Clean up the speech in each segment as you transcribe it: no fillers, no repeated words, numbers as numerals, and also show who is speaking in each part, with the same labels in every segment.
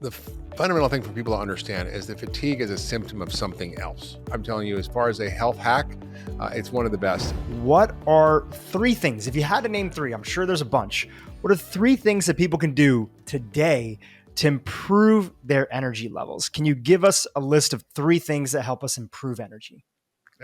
Speaker 1: The fundamental thing for people to understand is that fatigue is a symptom of something else. I'm telling you, as far as a health hack, it's one of the best.
Speaker 2: What are three things, if you had to name three, I'm sure there's a bunch, what are three things that people can do today to improve their energy levels? Can you give us a list of three things that help us improve energy?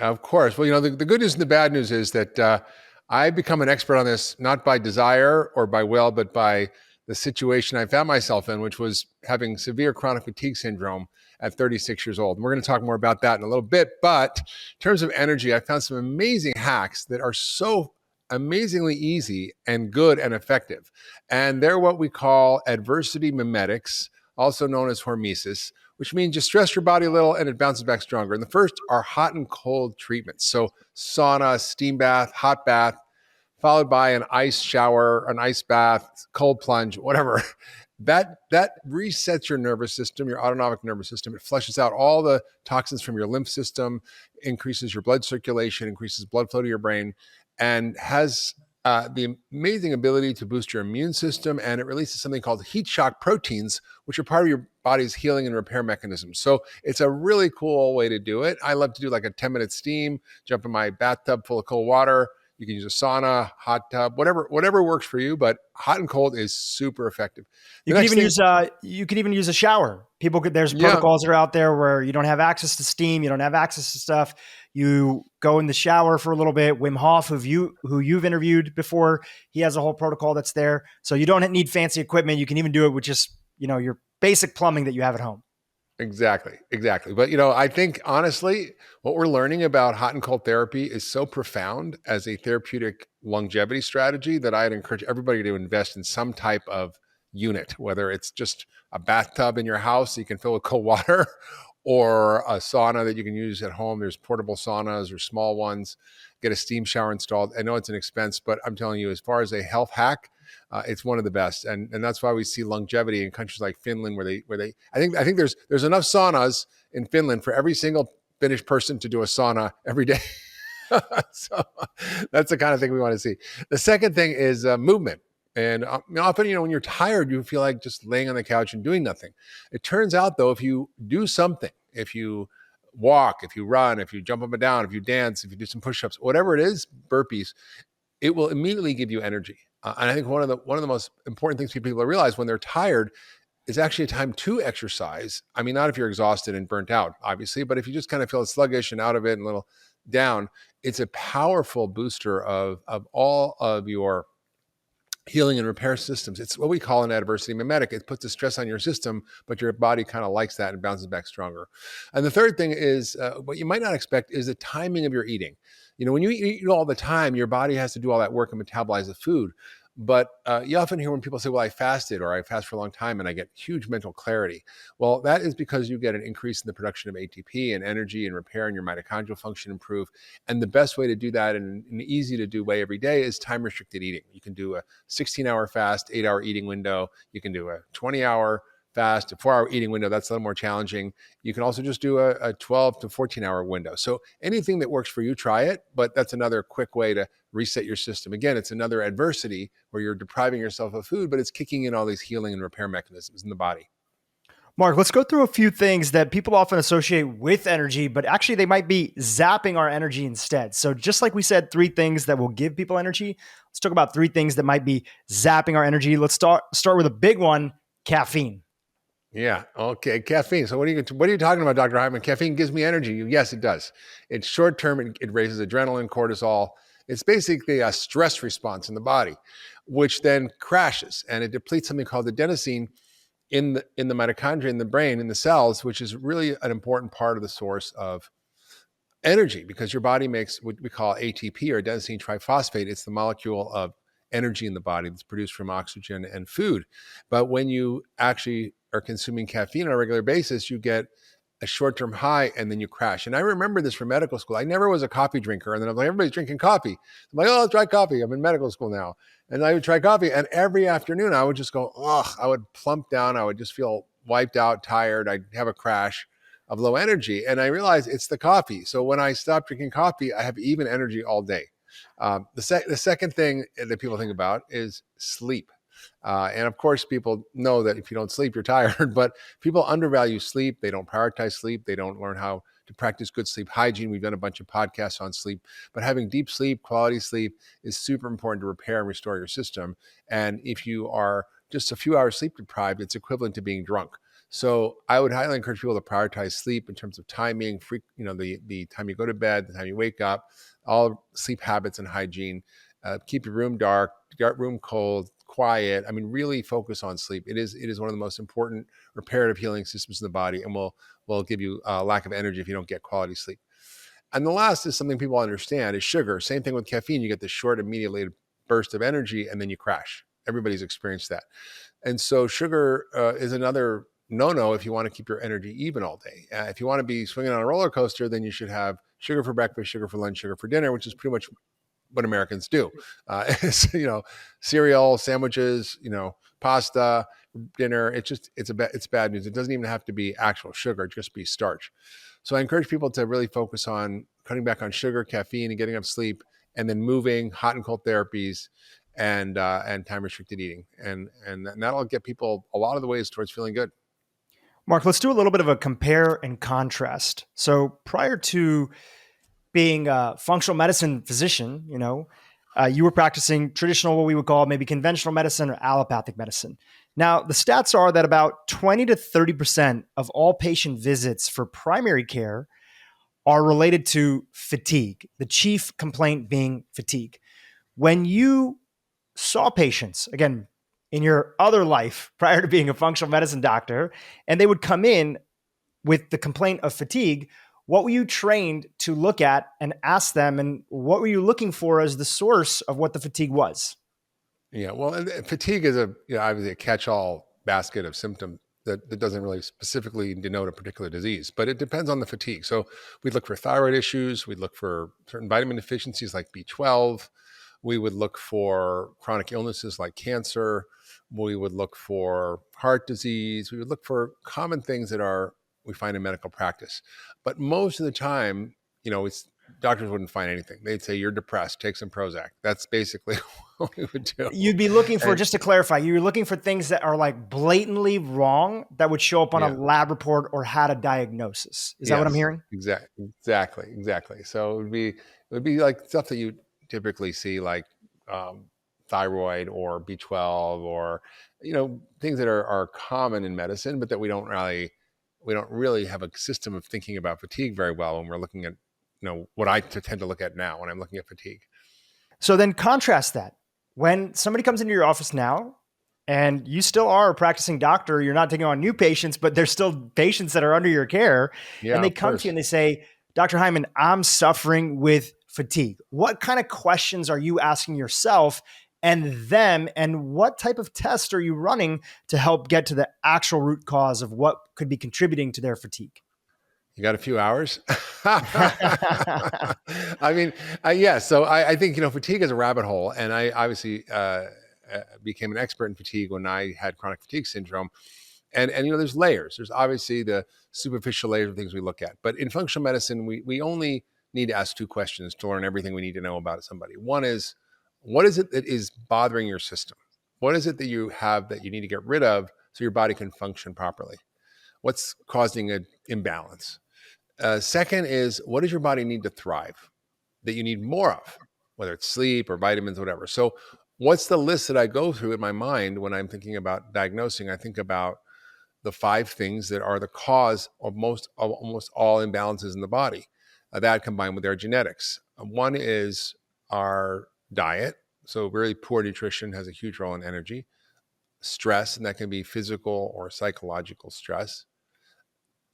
Speaker 1: Of course. Well, the good news and the bad news is that I become an expert on this, not by desire or by will, but by the situation I found myself in, which was having severe chronic fatigue syndrome at 36 years old. And we're going to talk more about that in a little bit. But in terms of energy, I found some amazing hacks that are so amazingly easy and good and effective. And they're what we call adversity mimetics, also known as hormesis, which means you stress your body a little and it bounces back stronger. And the first are hot and cold treatments. So sauna, steam bath, hot bath, followed by an ice shower, an ice bath, cold plunge, whatever. That resets your nervous system, your autonomic nervous system. It flushes out all the toxins from your lymph system, increases your blood circulation, increases blood flow to your brain, and has the amazing ability to boost your immune system. And it releases something called heat shock proteins, which are part of your body's healing and repair mechanism. So it's a really cool way to do it. I love to do like a 10-minute steam, jump in my bathtub full of cold water. You can use a sauna, hot tub, whatever works for you. But hot and cold is super effective.
Speaker 2: You could even use a shower. There's protocols that are out there where you don't have access to steam, you don't have access to stuff. You go in the shower for a little bit. Wim Hof, who you've interviewed before, he has a whole protocol that's there. So you don't need fancy equipment. You can even do it with just, your basic plumbing that you have at home.
Speaker 1: Exactly. But, I think honestly, what we're learning about hot and cold therapy is so profound as a therapeutic longevity strategy that I'd encourage everybody to invest in some type of unit, whether it's just a bathtub in your house that you can fill with cold water or a sauna that you can use at home. There's portable saunas or small ones. Get a steam shower installed. I know it's an expense, but I'm telling you, as far as a health hack, it's one of the best, and that's why we see longevity in countries like Finland, where they I think there's enough saunas in Finland for every single Finnish person to do a sauna every day. So that's the kind of thing we want to see. The second thing is movement. And often, when you're tired, you feel like just laying on the couch and doing nothing. It turns out, though, if you do something, if you walk, if you run, if you jump up and down, if you dance, if you do some push-ups, whatever it is, burpees, it will immediately give you energy. And I think one of the most important things people realize when they're tired is actually a time to exercise. I mean, not if you're exhausted and burnt out, obviously, but if you just kind of feel sluggish and out of it and a little down, it's a powerful booster of all of your healing and repair systems. It's what we call an adversity mimetic. It puts the stress on your system, but your body kind of likes that and bounces back stronger. And the third thing is what you might not expect is the timing of your eating. When you eat all the time, your body has to do all that work and metabolize the food. But you often hear when people say, well, I fasted or I fast for a long time and I get huge mental clarity. Well, that is because you get an increase in the production of ATP and energy and repair, and your mitochondrial function improve. And the best way to do that in an easy to do way every day is time restricted eating. You can do a 16-hour fast, 8-hour eating window. You can do a 20-hour fast, a 4-hour eating window. That's a little more challenging. You can also just do a 12 to 14-hour window. So anything that works for you, try it. But that's another quick way to reset your system. Again, it's another adversity where you're depriving yourself of food, but it's kicking in all these healing and repair mechanisms in the body.
Speaker 2: Mark, let's go through a few things that people often associate with energy, but actually they might be zapping our energy instead. So just like we said, three things that will give people energy, let's talk about three things that might be zapping our energy. Let's start with a big one, caffeine.
Speaker 1: Yeah. Okay. Caffeine. So what are you talking about, Dr. Hyman? Caffeine gives me energy. Yes, it does. It's short term. It raises adrenaline, cortisol. It's basically a stress response in the body, which then crashes, and it depletes something called adenosine in the mitochondria, in the brain, in the cells, which is really an important part of the source of energy, because your body makes what we call ATP, or adenosine triphosphate. It's the molecule of energy in the body that's produced from oxygen and food. But when you actually are consuming caffeine on a regular basis, you get a short-term high and then you crash. And I remember this from medical school. I never was a coffee drinker. And then I was like, everybody's drinking coffee. I'm like, oh, I'll try coffee. I'm in medical school now. And I would try coffee. And every afternoon I would just go, I would plump down. I would just feel wiped out, tired. I'd have a crash of low energy. And I realized it's the coffee. So when I stopped drinking coffee, I have even energy all day. The second thing that people think about is sleep. And of course, people know that if you don't sleep, you're tired, but people undervalue sleep. They don't prioritize sleep. They don't learn how to practice good sleep hygiene. We've done a bunch of podcasts on sleep, but having deep sleep, quality sleep is super important to repair and restore your system. And if you are just a few hours sleep deprived, it's equivalent to being drunk. So I would highly encourage people to prioritize sleep in terms of timing, the time you go to bed, the time you wake up, all sleep habits and hygiene. Keep your room dark, your room cold, quiet. I mean, really focus on sleep. It is one of the most important reparative healing systems in the body, and will give you a lack of energy if you don't get quality sleep. And the last is something people understand is sugar. Same thing with caffeine. You get this short, immediate burst of energy, and then you crash. Everybody's experienced that. And so sugar is another no if you want to keep your energy even all day. If you want to be swinging on a roller coaster, then you should have sugar for breakfast, sugar for lunch, sugar for dinner, which is pretty much what Americans do. Cereal, sandwiches, pasta, dinner. It's bad news. It doesn't even have to be actual sugar, just be starch. So I encourage people to really focus on cutting back on sugar, caffeine, and getting enough sleep, and then moving, hot and cold therapies, and time restricted eating, and that'll get people a lot of the ways towards feeling good.
Speaker 2: Mark, let's do a little bit of a compare and contrast. So prior to being a functional medicine physician, you were practicing traditional, what we would call maybe conventional medicine or allopathic medicine. Now, the stats are that about 20 to 30% of all patient visits for primary care are related to fatigue, the chief complaint being fatigue. When you saw patients, again, in your other life prior to being a functional medicine doctor, and they would come in with the complaint of fatigue, what were you trained to look at and ask them, and what were you looking for as the source of what the fatigue was?
Speaker 1: Yeah, well, and fatigue is obviously a catch-all basket of symptoms that doesn't really specifically denote a particular disease, but it depends on the fatigue. So we'd look for thyroid issues, we'd look for certain vitamin deficiencies like B12, we would look for chronic illnesses like cancer, we would look for heart disease, we would look for common things that we find in medical practice. But most of the time, doctors wouldn't find anything. They'd say, you're depressed, take some Prozac. That's basically what we would do.
Speaker 2: You'd be looking for, just to clarify, you're looking for things that are like blatantly wrong that would show up on a lab report or had a diagnosis. Is that what I'm hearing?
Speaker 1: Exactly. So it would be like stuff that you typically see, like thyroid or B12 or, things that are common in medicine, but that we don't really have a system of thinking about fatigue very well when we're looking at, what I tend to look at now when I'm looking at fatigue.
Speaker 2: So then contrast that. When somebody comes into your office now and you still are a practicing doctor, you're not taking on new patients, but there's still patients that are under your care.
Speaker 1: Yeah,
Speaker 2: and they come to you and they say, Dr. Hyman, I'm suffering with fatigue. What kind of questions are you asking yourself and them? And what type of tests are you running to help get to the actual root cause of what could be contributing to their fatigue?
Speaker 1: You got a few hours? I mean, yeah. So I think, fatigue is a rabbit hole. And I obviously became an expert in fatigue when I had chronic fatigue syndrome. And there's layers. There's obviously the superficial layers of things we look at. But in functional medicine, we only need to ask two questions to learn everything we need to know about somebody. One is, what is it that is bothering your system? What is it that you have that you need to get rid of so your body can function properly? What's causing an imbalance? Second is, what does your body need to thrive that you need more of, whether it's sleep or vitamins, whatever. So what's the list that I go through in my mind when I'm thinking about diagnosing? I think about the 5 things that are the cause of almost all imbalances in the body, that combined with our genetics. One is our diet. So really poor nutrition has a huge role in energy. Stress, and that can be physical or psychological stress.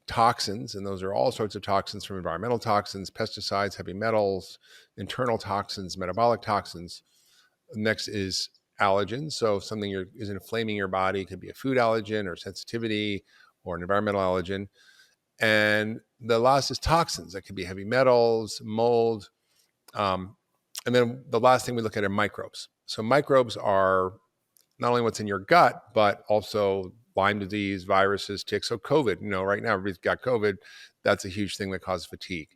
Speaker 1: Toxins, and those are all sorts of toxins, from environmental toxins, pesticides, heavy metals, internal toxins, metabolic toxins. Next is allergens. So if something is inflaming your body, it could be a food allergen or sensitivity or an environmental allergen. And the last is toxins. That could be heavy metals, mold. And then the last thing we look at are microbes. So microbes are not only what's in your gut, but also Lyme disease, viruses, ticks. So COVID, right now everybody's got COVID. That's a huge thing that causes fatigue.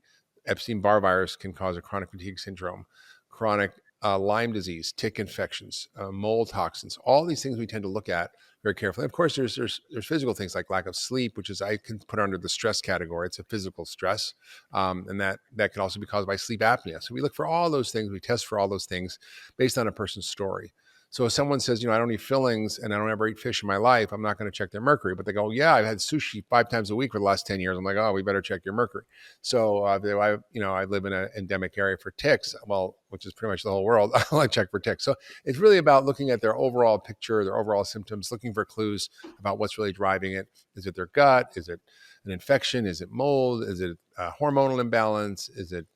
Speaker 1: Epstein-Barr virus can cause a chronic fatigue syndrome. Chronic Lyme disease, tick infections, mold toxins, all these things we tend to look at very carefully. Of course, there's physical things like lack of sleep, which is I can put under the stress category. It's a physical stress, and that can also be caused by sleep apnea. So we look for all those things. We test for all those things based on a person's story. So if someone says, I don't eat fillings and I don't ever eat fish in my life, I'm not going to check their mercury. But they go, yeah, I've had sushi 5 times a week for the last 10 years. I'm like, oh, we better check your mercury. So I live in an endemic area for ticks, well, which is pretty much the whole world. I like check for ticks. So it's really about looking at their overall picture, their overall symptoms, looking for clues about what's really driving it. Is it their gut? Is it an infection? Is it mold? Is it hormonal imbalance? Is it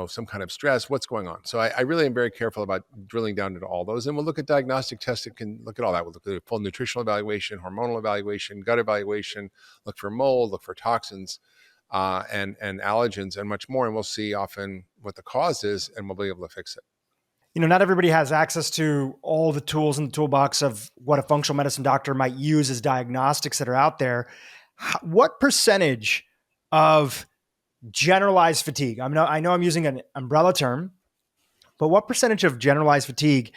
Speaker 1: some kind of stress? What's going on? So I really am very careful about drilling down into all those. And we'll look at diagnostic tests that can look at all that. We'll look at full nutritional evaluation, hormonal evaluation, gut evaluation, look for mold, look for toxins, and allergens and much more. And we'll see often what the cause is, and we'll be able to fix it.
Speaker 2: Not everybody has access to all the tools in the toolbox of what a functional medicine doctor might use as diagnostics that are out there. What percentage of generalized fatigue, I know I'm using an umbrella term, but what percentage of generalized fatigue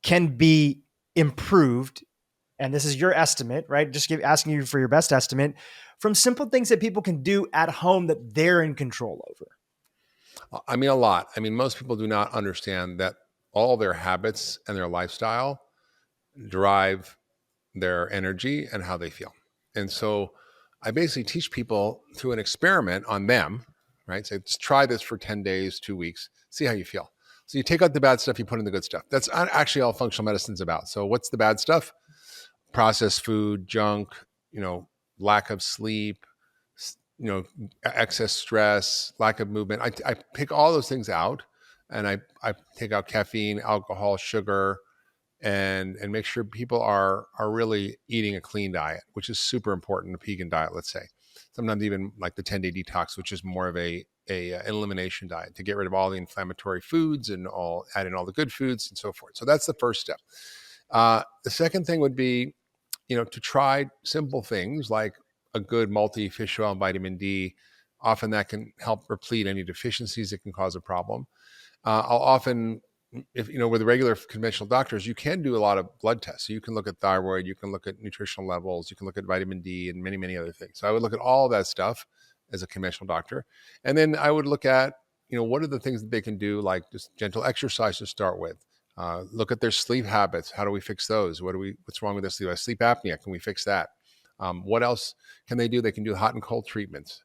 Speaker 2: can be improved? And this is your estimate, right? Just asking you for your best estimate from simple things that people can do at home that they're in control over.
Speaker 1: A lot. Most people do not understand that all their habits and their lifestyle drive their energy and how they feel. And so I basically teach people through an experiment on them, right? So try this for 10 days, 2 weeks, see how you feel. So you take out the bad stuff, you put in the good stuff. That's actually all functional medicine's about. So what's the bad stuff? Processed food, junk, lack of sleep, excess stress, lack of movement. I pick all those things out, and I take out caffeine, alcohol, sugar, and make sure people are really eating a clean diet, which is super important, a vegan diet, let's say. Sometimes even like the 10-day detox, which is more of an elimination diet to get rid of all the inflammatory foods and add in all the good foods and so forth. So that's the first step. The second thing would be, to try simple things like a good multi-fish oil and vitamin D. Often that can help replete any deficiencies that can cause a problem. I'll often, with regular conventional doctors, you can do a lot of blood tests. So you can look at thyroid, you can look at nutritional levels, you can look at vitamin D and many, many other things. So I would look at all of that stuff as a conventional doctor. And then I would look at, what are the things that they can do, like just gentle exercise to start with. Look at their sleep habits. How do we fix those? What's wrong with their sleep? Sleep apnea, can we fix that? What else can they do? They can do hot and cold treatments.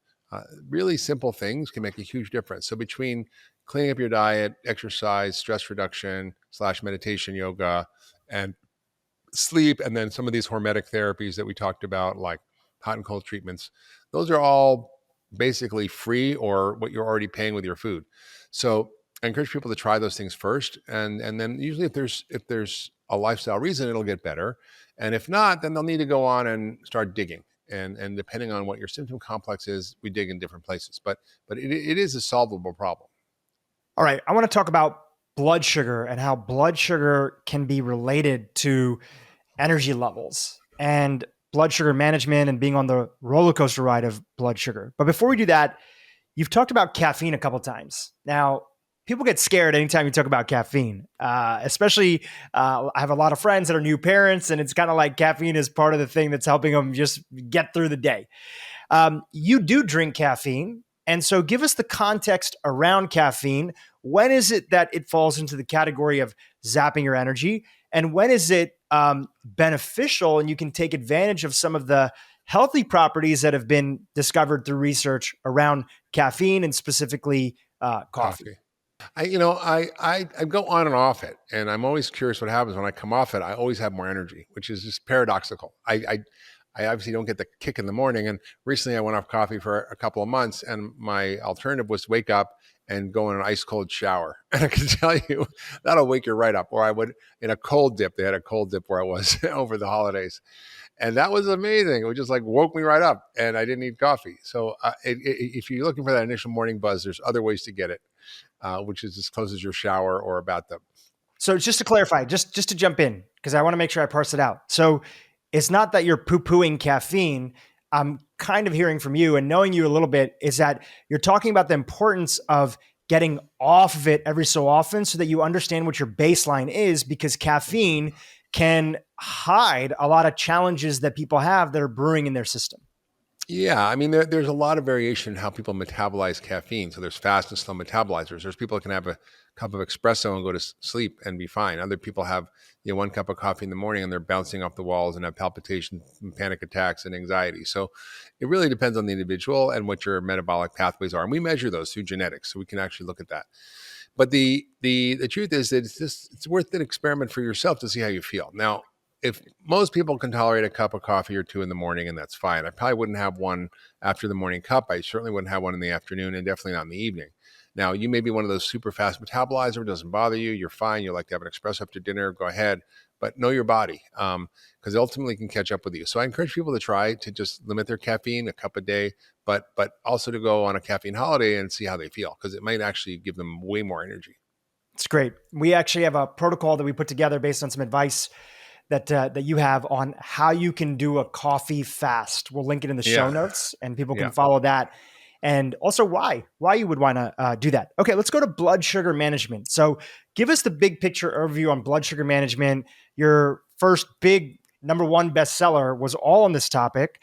Speaker 1: Really simple things can make a huge difference. So between cleaning up your diet, exercise, stress reduction / meditation, yoga, and sleep, and then some of these hormetic therapies that we talked about, like hot and cold treatments, those are all basically free or what you're already paying with your food. So I encourage people to try those things first, and then usually if there's a lifestyle reason, it'll get better, and if not, then they'll need to go on and start digging. And depending on what your symptom complex is, we dig in different places. But it is a solvable problem.
Speaker 2: All right, I want to talk about blood sugar and how blood sugar can be related to energy levels and blood sugar management and being on the roller coaster ride of blood sugar. But before we do that, you've talked about caffeine a couple times. Now, people get scared anytime you talk about caffeine, especially I have a lot of friends that are new parents, and it's kind of like caffeine is part of the thing that's helping them just get through the day. You do drink caffeine. And so give us the context around caffeine. When is it that it falls into the category of zapping your energy? And when is it beneficial and you can take advantage of some of the healthy properties that have been discovered through research around caffeine and specifically coffee?
Speaker 1: I go on and off it, and I'm always curious what happens when I come off it. I always have more energy, which is just paradoxical. I obviously don't get the kick in the morning. And recently I went off coffee for a couple of months, and my alternative was to wake up and go in an ice cold shower. And I can tell you that'll wake you right up. Or I would in a cold dip. They had a cold dip where I was over the holidays. And that was amazing. It was just like woke me right up, and I didn't need coffee. So if you're looking for that initial morning buzz, there's other ways to get it, which is as close as your shower or a bathtub.
Speaker 2: So just to clarify, just to jump in, because I want to make sure I parse it out. So it's not that you're poo-pooing caffeine. I'm kind of hearing from you and knowing you a little bit is that you're talking about the importance of getting off of it every so often so that you understand what your baseline is, because caffeine can hide a lot of challenges that people have that are brewing in their system.
Speaker 1: Yeah, I mean, there's a lot of variation in how people metabolize caffeine. So there's fast and slow metabolizers. There's people that can have a cup of espresso and go to sleep and be fine. Other people have, one cup of coffee in the morning and they're bouncing off the walls and have palpitations and panic attacks and anxiety. So it really depends on the individual and what your metabolic pathways are. And we measure those through genetics, so we can actually look at that. But the truth is that it's worth an experiment for yourself to see how you feel. Now, if most people can tolerate a cup of coffee or two in the morning, and that's fine. I probably wouldn't have one after the morning cup. I certainly wouldn't have one in the afternoon, and definitely not in the evening. Now, you may be one of those super fast metabolizer. It doesn't bother you. You're fine. You like to have an espresso after dinner. Go ahead, but know your body, because ultimately it can catch up with you. So I encourage people to try to just limit their caffeine, a cup a day, but also to go on a caffeine holiday and see how they feel, because it might actually give them way more energy.
Speaker 2: It's great. We actually have a protocol that we put together based on some advice that you have on how you can do a coffee fast. We'll link it in the show
Speaker 1: Yeah,
Speaker 2: notes, and people can
Speaker 1: yeah.
Speaker 2: follow that. And also why you would want to do that. Okay, let's go to blood sugar management. So give us the big picture overview on blood sugar management. Your first big number one bestseller was all on this topic.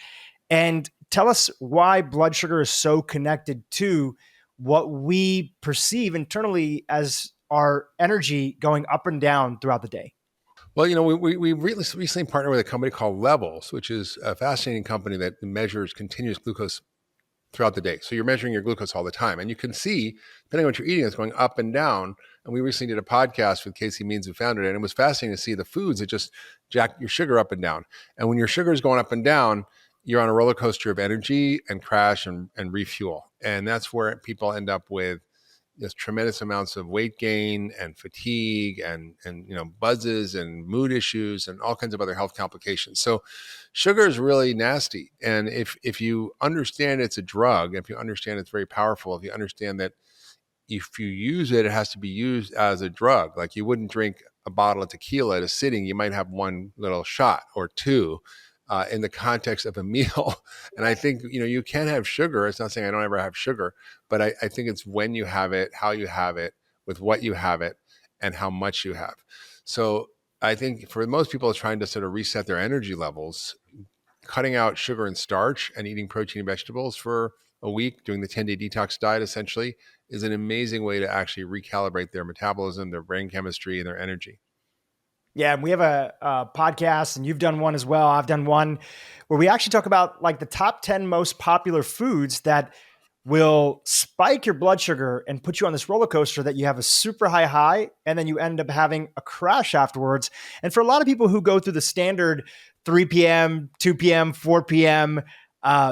Speaker 2: And tell us why blood sugar is so connected to what we perceive internally as our energy going up and down throughout the day.
Speaker 1: Well, we recently partnered with a company called Levels, which is a fascinating company that measures continuous glucose throughout the day. So you're measuring your glucose all the time. And you can see, depending on what you're eating, it's going up and down. And we recently did a podcast with Casey Means, who founded it. And it was fascinating to see the foods that just jack your sugar up and down. And when your sugar is going up and down, you're on a roller coaster of energy and crash and refuel. And that's where people end up with just tremendous amounts of weight gain and fatigue and buzzes and mood issues and all kinds of other health complications. So sugar is really nasty. And if you understand it's a drug, if you understand it's very powerful, if you understand that if you use it, it has to be used as a drug. Like, you wouldn't drink a bottle of tequila at a sitting. You might have one little shot or two in the context of a meal. And I think, you can have sugar. It's not saying I don't ever have sugar, but I think it's when you have it, how you have it, with what you have it, and how much you have. So I think for most people, it's trying to sort of reset their energy levels, cutting out sugar and starch and eating protein and vegetables for a week, doing the 10-day detox diet essentially, is an amazing way to actually recalibrate their metabolism, their brain chemistry, and their energy.
Speaker 2: Yeah, and we have a podcast, and you've done one as well. I've done one where we actually talk about like the top 10 most popular foods that will spike your blood sugar and put you on this roller coaster that you have a super high, and then you end up having a crash afterwards. And for a lot of people who go through the standard 3 p.m., 2 p.m., 4 p.m.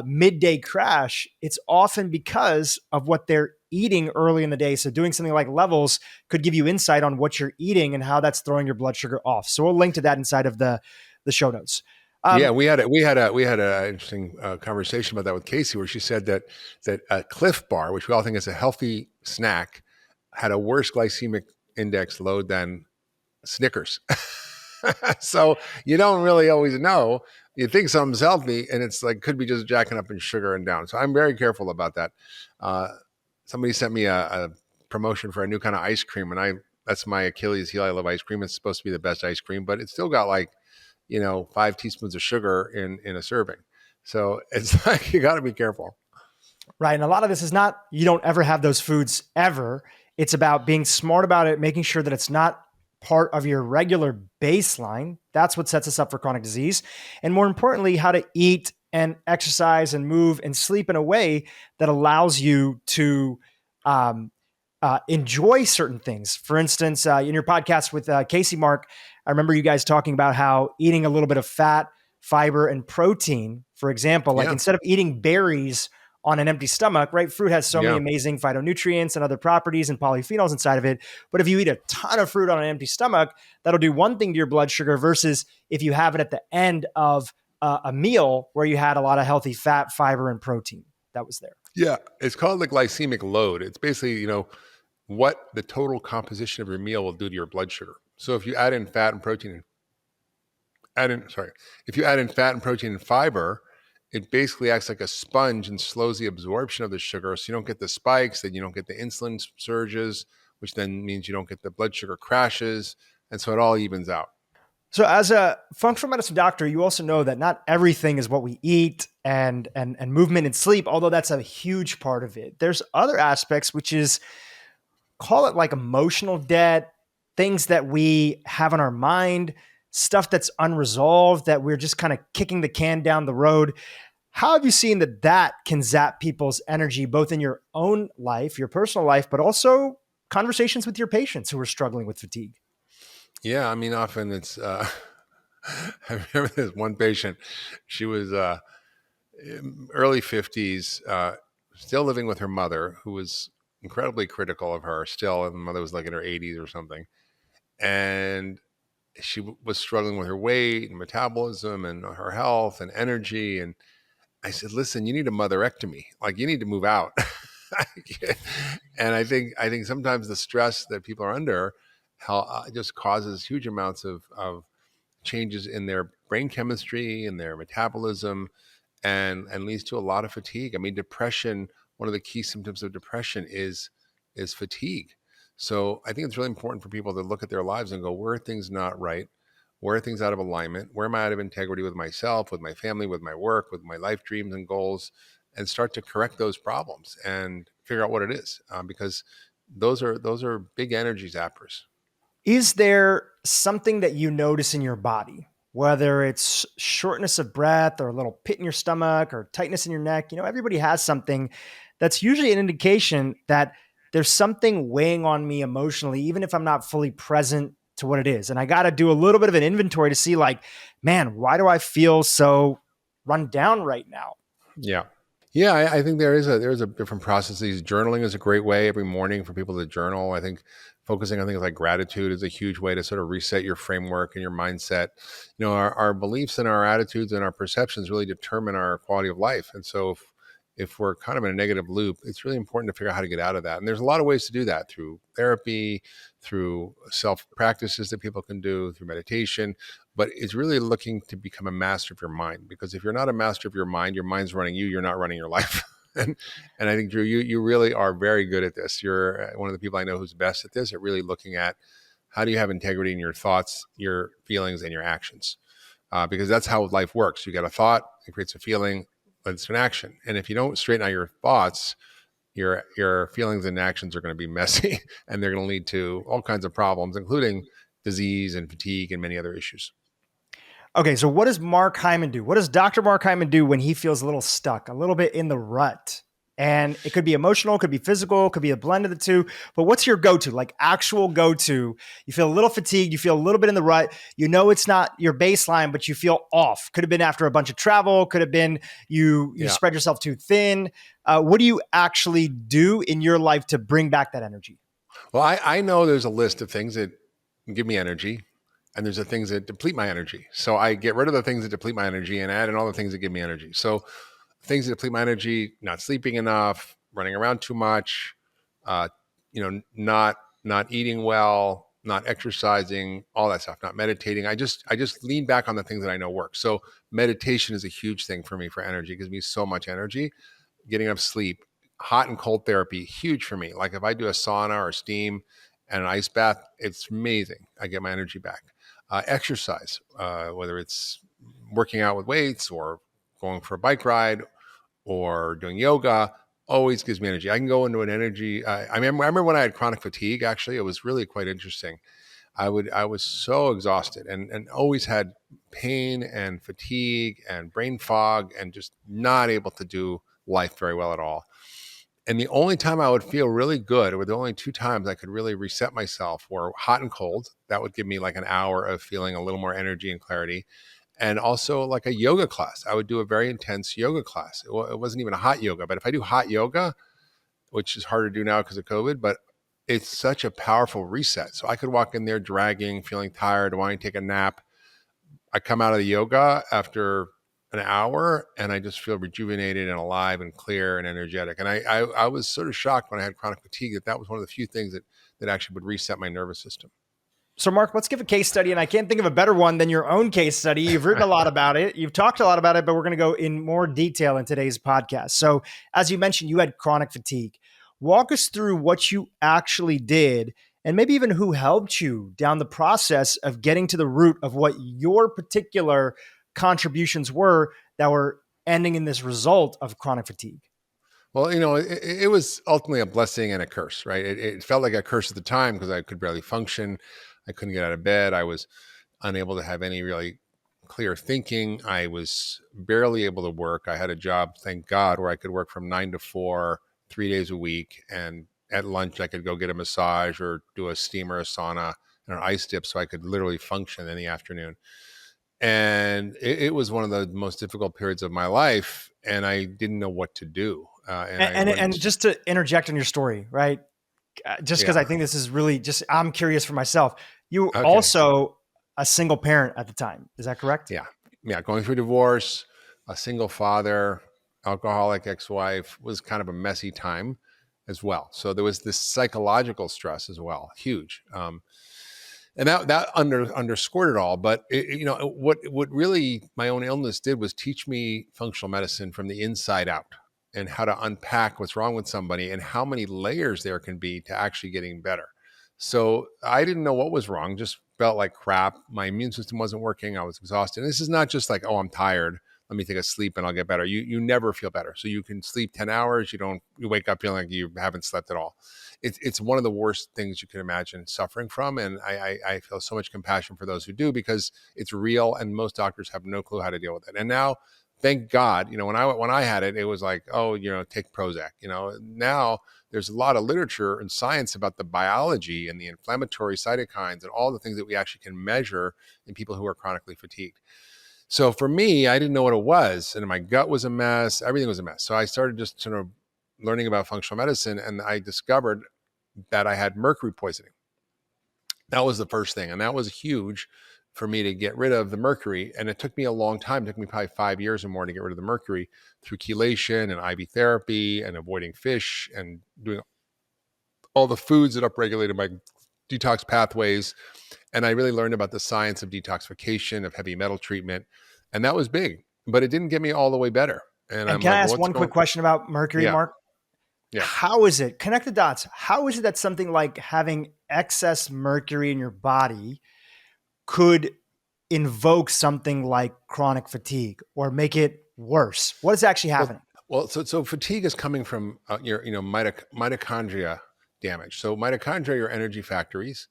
Speaker 2: Midday crash, it's often because of what they're eating early in the day. So doing something like Levels could give you insight on what you're eating and how that's throwing your blood sugar off. So we'll link to that inside of the show notes.
Speaker 1: Yeah, we had a interesting conversation about that with Casey, where she said that a Cliff Bar, which we all think is a healthy snack, had a worse glycemic index load than Snickers. So you don't really always know. You think something's healthy, and it's like could be just jacking up in sugar and down. So I'm very careful about that. Somebody sent me a promotion for a new kind of ice cream, and that's my Achilles heel. I love ice cream. It's supposed to be the best ice cream, but it's still got like 5 teaspoons of sugar in a serving. So it's like, you got to be careful.
Speaker 2: Right. And a lot of this is not, you don't ever have those foods ever. It's about being smart about it, making sure that it's not part of your regular baseline. That's what sets us up for chronic disease. And more importantly, how to eat and exercise and move and sleep in a way that allows you to enjoy certain things. For instance, in your podcast with Casey Mark, I remember you guys talking about how eating a little bit of fat, fiber, and protein, for example, like instead of eating berries on an empty stomach, right? Fruit has so many amazing phytonutrients and other properties and polyphenols inside of it. But if you eat a ton of fruit on an empty stomach, that'll do one thing to your blood sugar versus if you have it at the end of a meal where you had a lot of healthy fat, fiber, and protein that was there.
Speaker 1: Yeah. It's called the glycemic load. It's basically, what the total composition of your meal will do to your blood sugar. So if you add in fat and protein, if you add in fat and protein and fiber it basically acts like a sponge and slows the absorption of the sugar. So you don't get the spikes, then you don't get the insulin surges, which then means you don't get the blood sugar crashes. And so it all evens out.
Speaker 2: So, as a functional medicine doctor, you also know that not everything is what we eat and movement and sleep, although that's a huge part of it. There's other aspects, which is, call it like emotional debt, things that we have on our mind, stuff that's unresolved that we're just kind of kicking the can down the road. How have you seen that that can zap people's energy, both in your own life, your personal life, but also conversations with your patients who are struggling with fatigue?
Speaker 1: Yeah, I mean, often it's. I remember this one patient. She was early 50s, still living with her mother, who was incredibly critical of her. Still, and the mother was like in her 80s or something, and she was struggling with her weight and metabolism and her health and energy. And I said, "Listen, you need a motherectomy. Like, you need to move out." And I think sometimes the stress that people are under just causes huge amounts of changes in their brain chemistry and their metabolism, and leads to a lot of fatigue. I mean, depression, one of the key symptoms of depression is fatigue. So I think it's really important for people to look at their lives and go, where are things not right? Where are things out of alignment? Where am I out of integrity with myself, with my family, with my work, with my life dreams and goals? And start to correct those problems and figure out what it is, because those are big energy zappers.
Speaker 2: Is there something that you notice in your body, whether it's shortness of breath or a little pit in your stomach or tightness in your neck? You know, everybody has something that's usually an indication that there's something weighing on me emotionally, even if I'm not fully present to what it is. And I got to do a little bit of an inventory to see, like, man, why do I feel so run down right now?
Speaker 1: Yeah. Yeah, I think there is a different processes. Journaling is a great way every morning for people to journal. I think focusing on things like gratitude is a huge way to sort of reset your framework and your mindset. Our beliefs and our attitudes and our perceptions really determine our quality of life. And so if we're kind of in a negative loop, it's really important to figure out how to get out of that. And there's a lot of ways to do that, through therapy, through self practices that people can do, through meditation. But it's really looking to become a master of your mind, because if you're not a master of your mind's running you, you're not running your life. And I think, Drew, you really are very good at this. You're one of the people I know who's best at this, at really looking at how do you have integrity in your thoughts, your feelings, and your actions, because that's how life works. You get a thought, it creates a feeling, leads to an action. And if you don't straighten out your thoughts, your feelings and actions are going to be messy, and they're going to lead to all kinds of problems, including disease and fatigue and many other issues.
Speaker 2: Okay, so what does Mark Hyman do? What does Dr. Mark Hyman do when he feels a little stuck, a little bit in the rut? And it could be emotional, could be physical, could be a blend of the two. But what's your go to, like actual go to? You feel a little fatigued, you feel a little bit in the rut. You know it's not your baseline, but you feel off. Could have been after a bunch of travel. Could have been you
Speaker 1: Yeah.
Speaker 2: spread yourself too thin. What do you actually do in your life to bring back that energy?
Speaker 1: Well, I know there's a list of things that give me energy, and there's the things that deplete my energy. So I get rid of the things that deplete my energy and add in all the things that give me energy. So things that deplete my energy: not sleeping enough, running around too much, uh, not eating well, not exercising, all that stuff, not meditating. I just lean back on the things that I know work. So meditation is a huge thing for me for energy. It gives me so much energy. Getting enough sleep, hot and cold therapy, huge for me. Like if I do a sauna or steam and an ice bath, it's amazing. I get my energy back. Exercise, whether it's working out with weights or going for a bike ride or doing yoga, always gives me energy. I can go into an energy. I remember when I had chronic fatigue. Actually, it was really quite interesting. I was so exhausted and always had pain and fatigue and brain fog and just not able to do life very well at all. And the only time I would feel really good, or the only two times I could really reset myself, were hot and cold. That would give me like an hour of feeling a little more energy and clarity. And also like a yoga class. I would do a very intense yoga class. It wasn't even a hot yoga, but if I do hot yoga, which is hard to do now because of COVID, but it's such a powerful reset. So I could walk in there dragging, feeling tired, wanting to take a nap. I come out of the yoga after an hour and I just feel rejuvenated and alive and clear and energetic. And I was sort of shocked when I had chronic fatigue that was one of the few things that actually would reset my nervous system.
Speaker 2: So, Mark, let's give a case study. And I can't think of a better one than your own case study. You've written a lot about it. You've talked a lot about it, but we're going to go in more detail in today's podcast. So, as you mentioned, you had chronic fatigue. Walk us through what you actually did and maybe even who helped you down the process of getting to the root of what your particular contributions were that were ending in this result of chronic fatigue.
Speaker 1: Well, it was ultimately a blessing and a curse, right? It felt like a curse at the time because I could barely function. I couldn't get out of bed. I was unable to have any really clear thinking. I was barely able to work. I had a job, thank God, where I could work from 9 to 4, 3 days a week. And at lunch, I could go get a massage or do a steam or a sauna and an ice dip so I could literally function in the afternoon. And it was one of the most difficult periods of my life. And I didn't know what to do.
Speaker 2: And just to interject in your story, right? Just because I think this is really I'm curious for myself. You were also a single parent at the time. Is that correct?
Speaker 1: Yeah. Yeah. Going through divorce, a single father, alcoholic ex-wife, was kind of a messy time as well. So there was this psychological stress as well, huge. And that underscored it all. But what really my own illness did was teach me functional medicine from the inside out, and how to unpack what's wrong with somebody and how many layers there can be to actually getting better. So I didn't know what was wrong, just felt like crap. My immune system wasn't working. I was exhausted. And this is not just like, oh, I'm tired, let me take a sleep and I'll get better. You never feel better. So you can sleep 10 hours. You wake up feeling like you haven't slept at all. It's one of the worst things you can imagine suffering from. And I feel so much compassion for those who do, because it's real and most doctors have no clue how to deal with it. And now, thank God, when I had it, it was like, oh, take Prozac. Now there's a lot of literature and science about the biology and the inflammatory cytokines and all the things that we actually can measure in people who are chronically fatigued. So for me, I didn't know what it was, and my gut was a mess. Everything was a mess. So I started just sort of learning about functional medicine, and I discovered that I had mercury poisoning. That was the first thing, and that was huge for me to get rid of the mercury. And it took me a long time. It took me probably 5 years or more to get rid of the mercury through chelation and IV therapy and avoiding fish and doing all the foods that upregulated my detox pathways. And I really learned about the science of detoxification, of heavy metal treatment. And that was big, but it didn't get me all the way better. And I'm
Speaker 2: can
Speaker 1: like,
Speaker 2: I ask one quick question about mercury, Mark?
Speaker 1: Yeah.
Speaker 2: How is it, connect the dots, how is it that something like having excess mercury in your body could invoke something like chronic fatigue or make it worse? What is actually happening?
Speaker 1: Well, so fatigue is coming from your mitochondria damage. So mitochondria are your energy factories,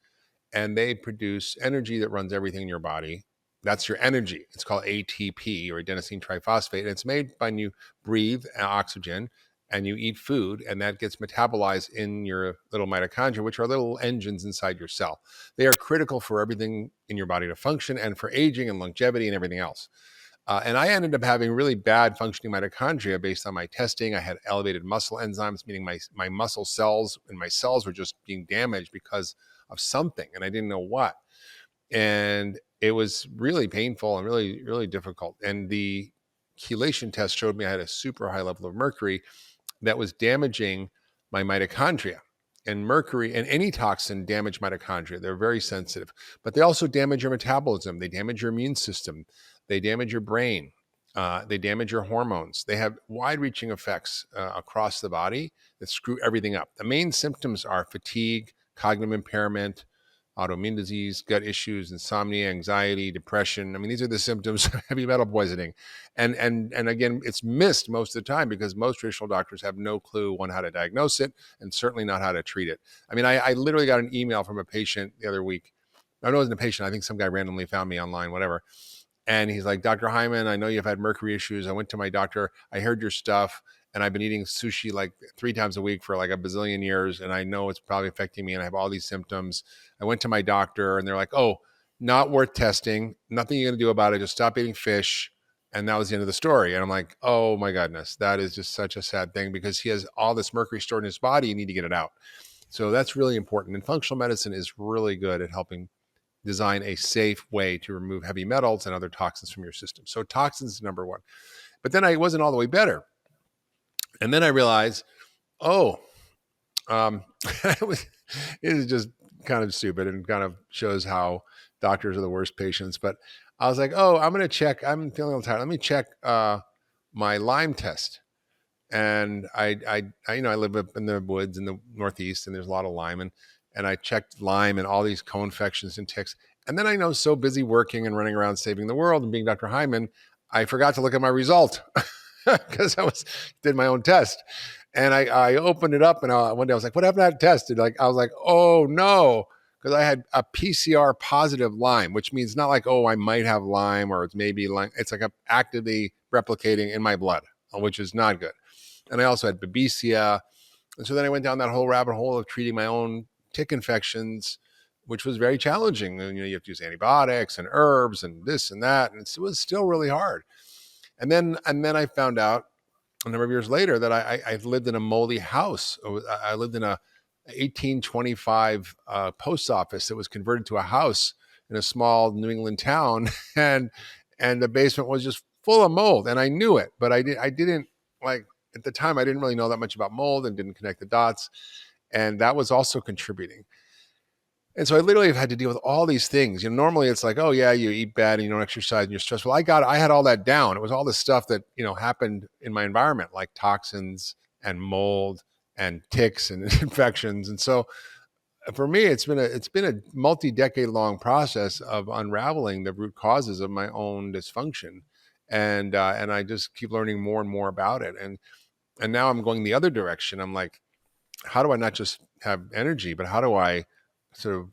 Speaker 1: and they produce energy that runs everything in your body. That's your energy. It's called ATP, or adenosine triphosphate. And it's made when you breathe oxygen and you eat food, and that gets metabolized in your little mitochondria, which are little engines inside your cell. They are critical for everything in your body to function, and for aging and longevity and everything else. And I ended up having really bad functioning mitochondria based on my testing. I had elevated muscle enzymes, meaning my muscle cells and my cells were just being damaged because of something, and I didn't know what. And it was really painful and really, really difficult. And the chelation test showed me I had a super high level of mercury that was damaging my mitochondria. And mercury and any toxin damage mitochondria. They're very sensitive, but they also damage your metabolism. They damage your immune system. They damage your brain. They damage your hormones. They have wide-reaching effects across the body that screw everything up. The main symptoms are fatigue, cognitive impairment, autoimmune disease, gut issues, insomnia, anxiety, depression. I mean, these are the symptoms of heavy metal poisoning. And again, it's missed most of the time because most traditional doctors have no clue, one, how to diagnose it, and certainly not how to treat it. I mean, I literally got an email from a patient the other week. I know it wasn't a patient. I think some guy randomly found me online, whatever. And he's like, Dr. Hyman, I know you've had mercury issues. I went to my doctor. I heard your stuff, and I've been eating sushi like 3 times a week for like a bazillion years. And I know it's probably affecting me, and I have all these symptoms. I went to my doctor, and they're like, oh, not worth testing. Nothing you're going to do about it. Just stop eating fish. And that was the end of the story. And I'm like, oh my goodness, that is just such a sad thing, because he has all this mercury stored in his body. You need to get it out. So that's really important. And functional medicine is really good at helping design a safe way to remove heavy metals and other toxins from your system. So toxins is number one. But then I wasn't all the way better. And then I realized, it is just kind of stupid and kind of shows how doctors are the worst patients. But I was like, oh, I'm going to check. I'm feeling a little tired. Let me check my Lyme test. And I live up in the woods in the Northeast, and there's a lot of Lyme, and I checked Lyme and all these co-infections and ticks. And then I know, so busy working and running around saving the world and being Dr. Hyman, I forgot to look at my result because did my own test. And I opened it up, and one day I was like, what happened to that test? And I was like, oh no, because I had a PCR positive Lyme, which means not like, oh, I might have Lyme or it's maybe Lyme. It's like actively replicating in my blood, which is not good. And I also had Babesia. And so then I went down that whole rabbit hole of treating my own tick infections, which was very challenging. And, you have to use antibiotics and herbs and this and that. And it was still really hard. And then I found out a number of years later that I lived in a moldy house. I lived in a 1825 post office that was converted to a house in a small New England town. And the basement was just full of mold. And I knew it, but I didn't like, at the time, I didn't really know that much about mold and didn't connect the dots. And that was also contributing. And so I literally have had to deal with all these things. Normally it's like, oh yeah, you eat bad and you don't exercise and you're stressed. Well, I had all that down. It was all the stuff that, happened in my environment, like toxins and mold and ticks and infections. And so for me, it's been a multi-decade long process of unraveling the root causes of my own dysfunction. And I just keep learning more and more about it. And now I'm going the other direction. I'm like, how do I not just have energy, but how do I sort of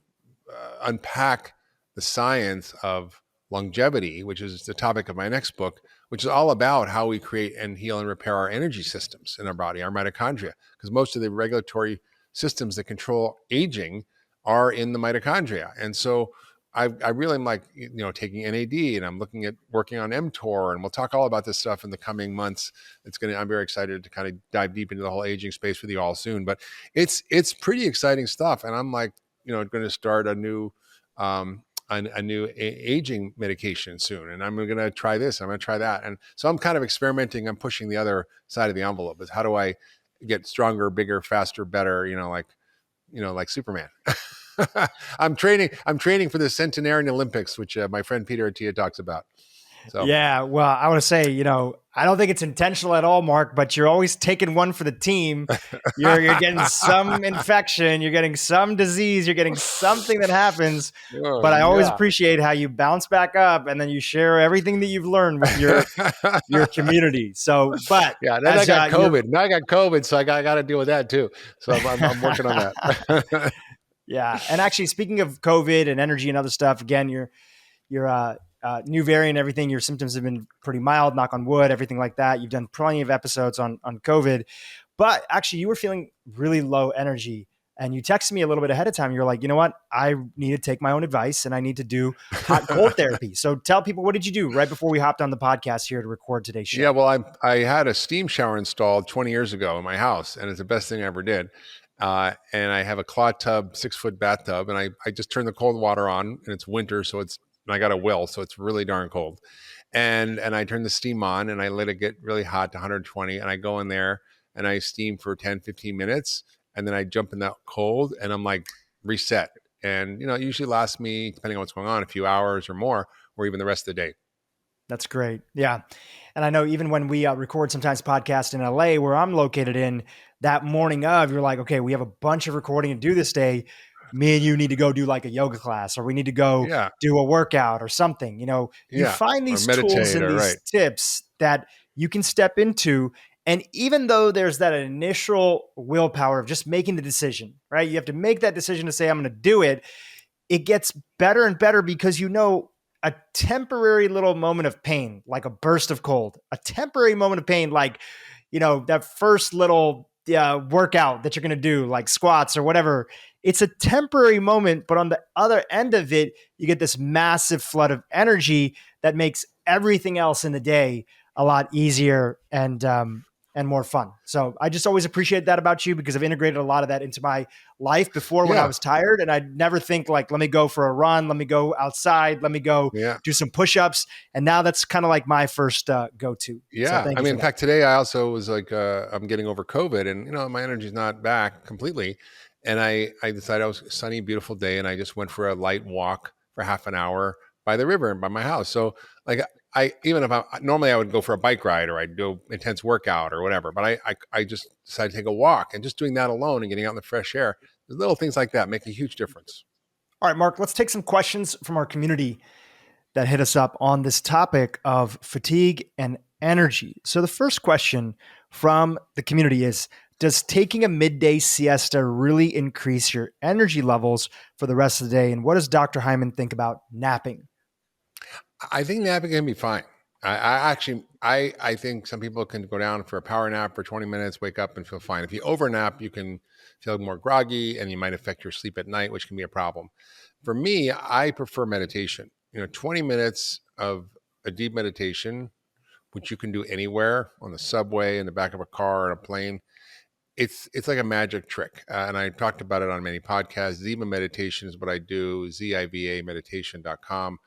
Speaker 1: unpack the science of longevity, which is the topic of my next book, which is all about how we create and heal and repair our energy systems in our body, our mitochondria, because most of the regulatory systems that control aging are in the mitochondria. And so I really am like, taking NAD, and I'm working on mTOR, and we'll talk all about this stuff in the coming months. I'm very excited to kind of dive deep into the whole aging space with you all soon, but it's pretty exciting stuff. And I'm like, going to start a new aging medication soon. And I'm going to try this, I'm going to try that. And so I'm kind of experimenting. I'm pushing the other side of the envelope, is how do I get stronger, bigger, faster, better, like Superman. I'm training for the centenarian Olympics, which my friend Peter Attia talks about. So
Speaker 2: yeah, well, I want to say, I don't think it's intentional at all, Mark, but you're always taking one for the team. You're getting some infection, you're getting some disease, you're getting something that happens.
Speaker 1: Oh,
Speaker 2: but I always appreciate how you bounce back up and then you share everything that you've learned with your community. So, but
Speaker 1: yeah, then I got COVID. So I got to deal with that too. So I'm working on that.
Speaker 2: Yeah. And actually, speaking of COVID and energy and other stuff, again, your new variant, everything, your symptoms have been pretty mild, knock on wood, everything like that. You've done plenty of episodes on COVID, but actually you were feeling really low energy, and you texted me a little bit ahead of time. You're like, you know what? I need to take my own advice and I need to do hot and cold therapy. So tell people, what did you do right before we hopped on the podcast here to record today's show?
Speaker 1: Yeah, well, I had a steam shower installed 20 years ago in my house, and it's the best thing I ever did. And I have a claw tub, 6-foot bathtub, and I just turn the cold water on, and it's winter, so I got a well, so it's really darn cold. And I turn the steam on, and I let it get really hot to 120, and I go in there and I steam for 10, 15 minutes, and then I jump in that cold, and I'm like reset. And, it usually lasts me, depending on what's going on, a few hours or more, or even the rest of the day.
Speaker 2: That's great. Yeah. And I know even when we record sometimes podcasts in LA, where I'm located in, that morning of, you're like, okay, we have a bunch of recording to do this day. Me and you need to go do like a yoga class, or we need to go do a workout or something. You find these tools and these tips that you can step into. And even though there's that initial willpower of just making the decision, right? You have to make that decision to say, I'm going to do it. It gets better and better because a temporary little moment of pain, like a burst of cold, a temporary moment of pain, like, that first little workout that you're going to do, like squats or whatever. It's a temporary moment, but on the other end of it, you get this massive flood of energy that makes everything else in the day a lot easier and more fun. So I just always appreciate that about you, because I've integrated a lot of that into my life before when I was tired, and I'd never think like, let me go for a run, let me go outside, let me go do some push-ups. And now that's kind of like my first go-to.
Speaker 1: Yeah. So in fact, today I also was like, I'm getting over COVID, and, my energy's not back completely. And I decided it was a sunny, beautiful day, and I just went for a light walk for half an hour by the river and by my house. So like I even if I normally I would go for a bike ride or I'd do intense workout or whatever, but I just decided to take a walk, and just doing that alone and getting out in the fresh air, little things like that make a huge difference.
Speaker 2: All right, Mark, let's take some questions from our community that hit us up on this topic of fatigue and energy. So the first question from the community is, does taking a midday siesta really increase your energy levels for the rest of the day? And what does Dr. Hyman think about napping?
Speaker 1: I think napping can be fine. I think some people can go down for a power nap for 20 minutes, wake up and feel fine. If you overnap, you can feel more groggy and you might affect your sleep at night, which can be a problem. For me, I prefer meditation. 20 minutes of a deep meditation, which you can do anywhere on the subway, in the back of a car, on a plane. It's like a magic trick. And I talked about it on many podcasts. Ziva meditation is what I do, zivameditation.com.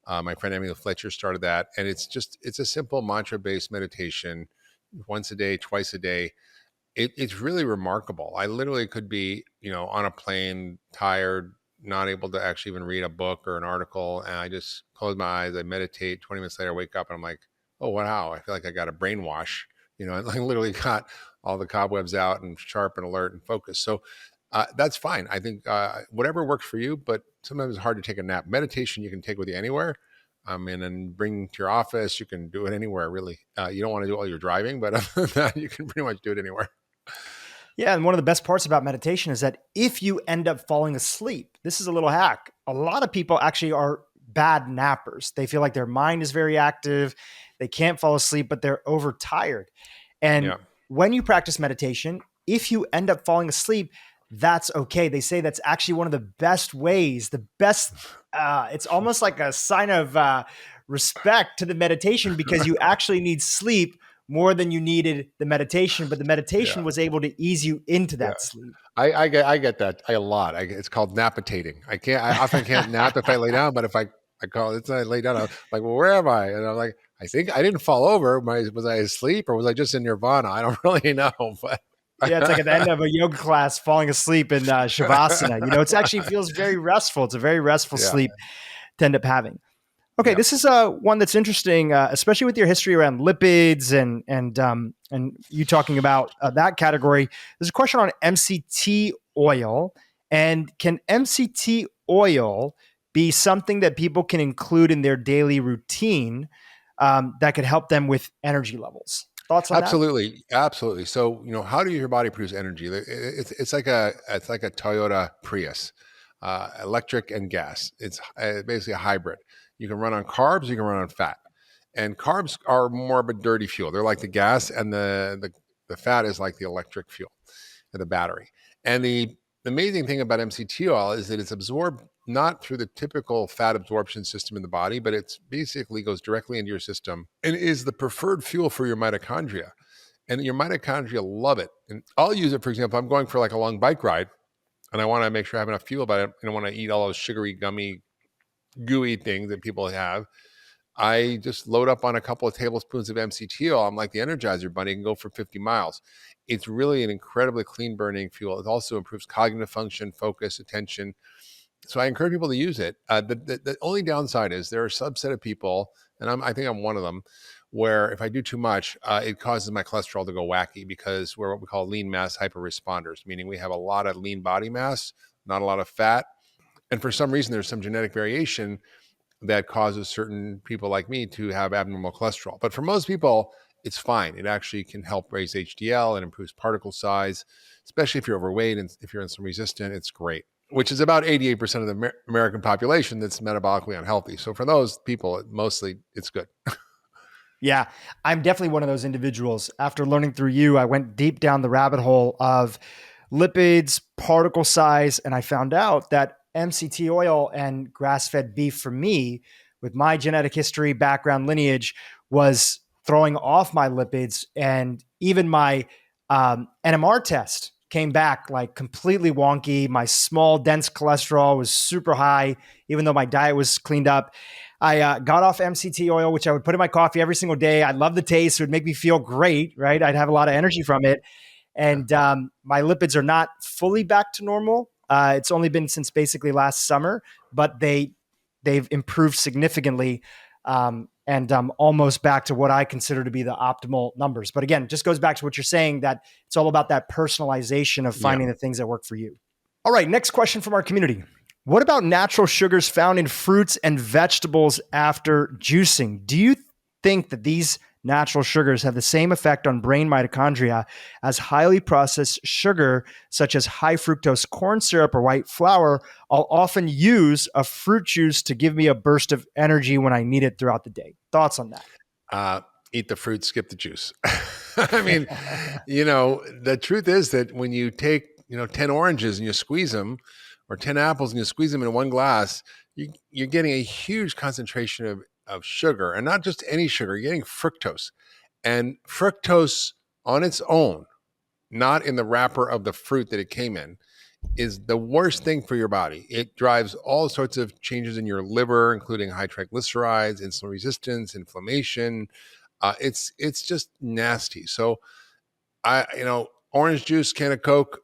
Speaker 1: My friend Emily Fletcher started that. And it's a simple mantra-based meditation once a day, twice a day. It's really remarkable. I literally could be, on a plane, tired, not able to actually even read a book or an article. And I just close my eyes, I meditate. 20 minutes later, I wake up and I'm like, oh, wow, I feel like I got a brainwash, and I literally got all the cobwebs out and sharp and alert and focused. So that's fine. I think whatever works for you, but sometimes it's hard to take a nap. Meditation you can take with you anywhere. And then bring to your office. You can do it anywhere, really. You don't want to do it while you're driving, but other than that, you can pretty much do it anywhere.
Speaker 2: Yeah, and one of the best parts about meditation is that if you end up falling asleep, this is a little hack. A lot of people actually are bad nappers. They feel like their mind is very active. They can't fall asleep, but they're overtired. And
Speaker 1: Yeah.
Speaker 2: when you practice meditation, if you end up falling asleep, that's okay. They say that's actually one of the best ways, it's almost like a sign of respect to the meditation because you actually need sleep more than you needed the meditation, but the meditation
Speaker 1: Yeah.
Speaker 2: was able to ease you into
Speaker 1: Yeah.
Speaker 2: that sleep.
Speaker 1: I get that a lot. It's called napitating. I often can't nap if I lay down, but if I call it, I lay down, I'm like, well, where am I? And I'm like, I think I didn't fall over. Was I asleep or was I just in nirvana? I don't really know, but
Speaker 2: Yeah, it's like at the end of a yoga class, falling asleep in shavasana. It actually feels very restful. It's a very restful
Speaker 1: yeah,
Speaker 2: sleep to end up having. Okay,
Speaker 1: yeah,
Speaker 2: this is one that's interesting, especially with your history around lipids and you talking about that category. There's a question on MCT oil, and can MCT oil be something that people can include in their daily routine that could help them with energy levels? Thoughts on that?
Speaker 1: absolutely, absolutely. So, how do your body produce energy? It's like a Toyota Prius, electric and gas. It's basically a hybrid. You can run on carbs, you can run on fat, and carbs are more of a dirty fuel. They're like the gas, and the fat is like the electric fuel, and the battery. And the amazing thing about MCT oil is that it's absorbed not through the typical fat absorption system in the body, but it's basically goes directly into your system and is the preferred fuel for your mitochondria. And your mitochondria love it. And I'll use it, for example, I'm going for like a long bike ride and I want to make sure I have enough fuel, but I don't want to eat all those sugary, gummy, gooey things that people have. I just load up on a couple of tablespoons of MCT oil. I'm like the Energizer Bunny, can go for 50 miles. It's really an incredibly clean burning fuel. It also improves cognitive function, focus, attention. So I encourage people to use it. The only downside is there are a subset of people, and I think I'm one of them, where if I do too much, it causes my cholesterol to go wacky because we're what we call lean mass hyperresponders, meaning we have a lot of lean body mass, not a lot of fat. And for some reason, there's some genetic variation that causes certain people like me to have abnormal cholesterol. But for most people, it's fine. It actually can help raise HDL and improves particle size, especially if you're overweight and if you're insulin resistant, it's great, which is about 88% of the American population that's metabolically unhealthy. So for those people, mostly it's good.
Speaker 2: Yeah, I'm definitely one of those individuals. After learning through you, I went deep down the rabbit hole of lipids, particle size, and I found out that MCT oil and grass-fed beef for me, with my genetic history, background, lineage, was throwing off my lipids, and even my NMR test came back like completely wonky. My small, dense cholesterol was super high, even though my diet was cleaned up. I got off MCT oil, which I would put in my coffee every single day. I love the taste. It would make me feel great, right? I'd have a lot of energy from it. And my lipids are not fully back to normal. It's only been since basically last summer, but they've improved significantly. And almost back to what I consider to be the optimal numbers. But again, just goes back to what you're saying, that it's all about that personalization of finding the things that work for you. All right, next question from our community. What about natural sugars found in fruits and vegetables after juicing? Do you think that these natural sugars have the same effect on brain mitochondria as highly processed sugar, such as high fructose corn syrup or white flour? I'll often use a fruit juice to give me a burst of energy when I need it throughout the day. Thoughts on that?
Speaker 1: Eat the fruit, skip the juice. I mean, the truth is that when you take, 10 oranges and you squeeze them, or 10 apples and you squeeze them in one glass, you're getting a huge concentration of sugar, and not just any sugar. You're getting fructose. And fructose on its own, not in the wrapper of the fruit that it came in, is the worst thing for your body. It drives all sorts of changes in your liver, including high triglycerides, insulin resistance, inflammation. It's just nasty. So orange juice, can of Coke,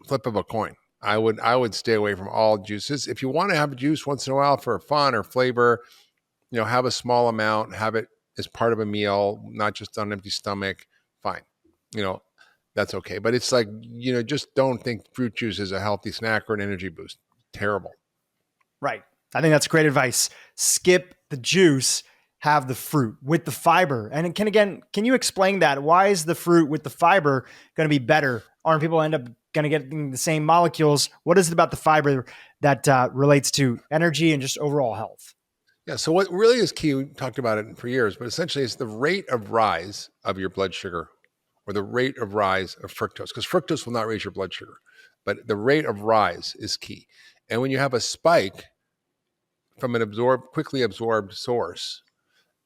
Speaker 1: flip of a coin. I would stay away from all juices. If you want to have a juice once in a while for fun or flavor, have a small amount, have it as part of a meal, not just on an empty stomach. Fine. That's okay. But it's like, just don't think fruit juice is a healthy snack or an energy boost. Terrible.
Speaker 2: Right. I think that's great advice. Skip the juice, have the fruit with the fiber. And can you explain that? Why is the fruit with the fiber going to be better? Aren't people end up going to get the same molecules? What is it about the fiber that relates to energy and just overall health?
Speaker 1: Yeah. So what really is key, we talked about it for years, but essentially it's the rate of rise of your blood sugar, or the rate of rise of fructose, because fructose will not raise your blood sugar, but the rate of rise is key. And when you have a spike from an quickly absorbed source,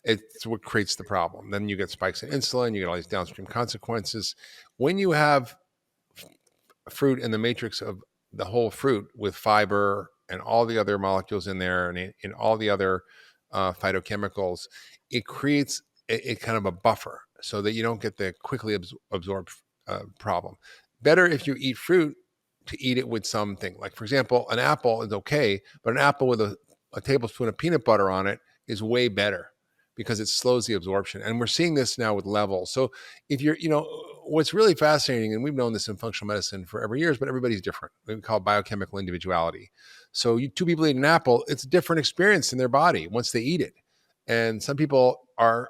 Speaker 1: it's what creates the problem. Then you get spikes in insulin, you get all these downstream consequences. When you have fruit in the matrix of the whole fruit with fiber and all the other molecules in there, and in all the other phytochemicals, it creates a kind of a buffer so that you don't get the quickly absorbed problem. Better if you eat fruit to eat it with something. Like, for example, an apple is okay, but an apple with a tablespoon of peanut butter on it is way better, because it slows the absorption. And we're seeing this now with levels. So if you're, what's really fascinating, and we've known this in functional medicine for every years, but everybody's different. We call it biochemical individuality. So two people eat an apple, it's a different experience in their body once they eat it. And some people are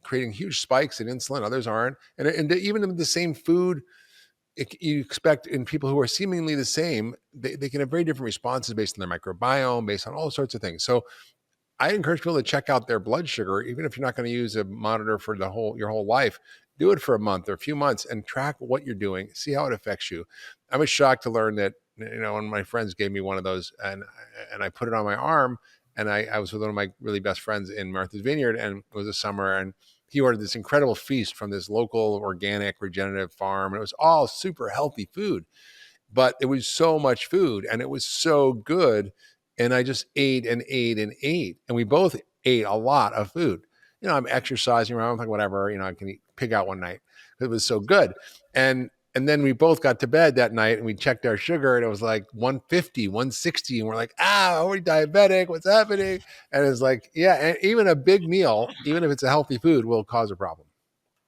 Speaker 1: creating huge spikes in insulin, others aren't. And even in the same food, you expect in people who are seemingly the same, they can have very different responses based on their microbiome, based on all sorts of things. So I encourage people to check out their blood sugar, even if you're not going to use a monitor for your whole life. Do it for a month or a few months and track what you're doing. See how it affects you. I was shocked to learn that, one of my friends gave me one of those, and I put it on my arm, and I was with one of my really best friends in Martha's Vineyard, and it was a summer, and he ordered this incredible feast from this local organic regenerative farm, and it was all super healthy food, but it was so much food, and it was so good. And I just ate and ate and ate. And we both ate a lot of food. I'm exercising around, like whatever, I can pig out one night. It was so good. And then we both got to bed that night and we checked our sugar, and it was like 150, 160. And we're like, are we diabetic? What's happening? And it's like, yeah, and even a big meal, even if it's a healthy food, will cause a problem.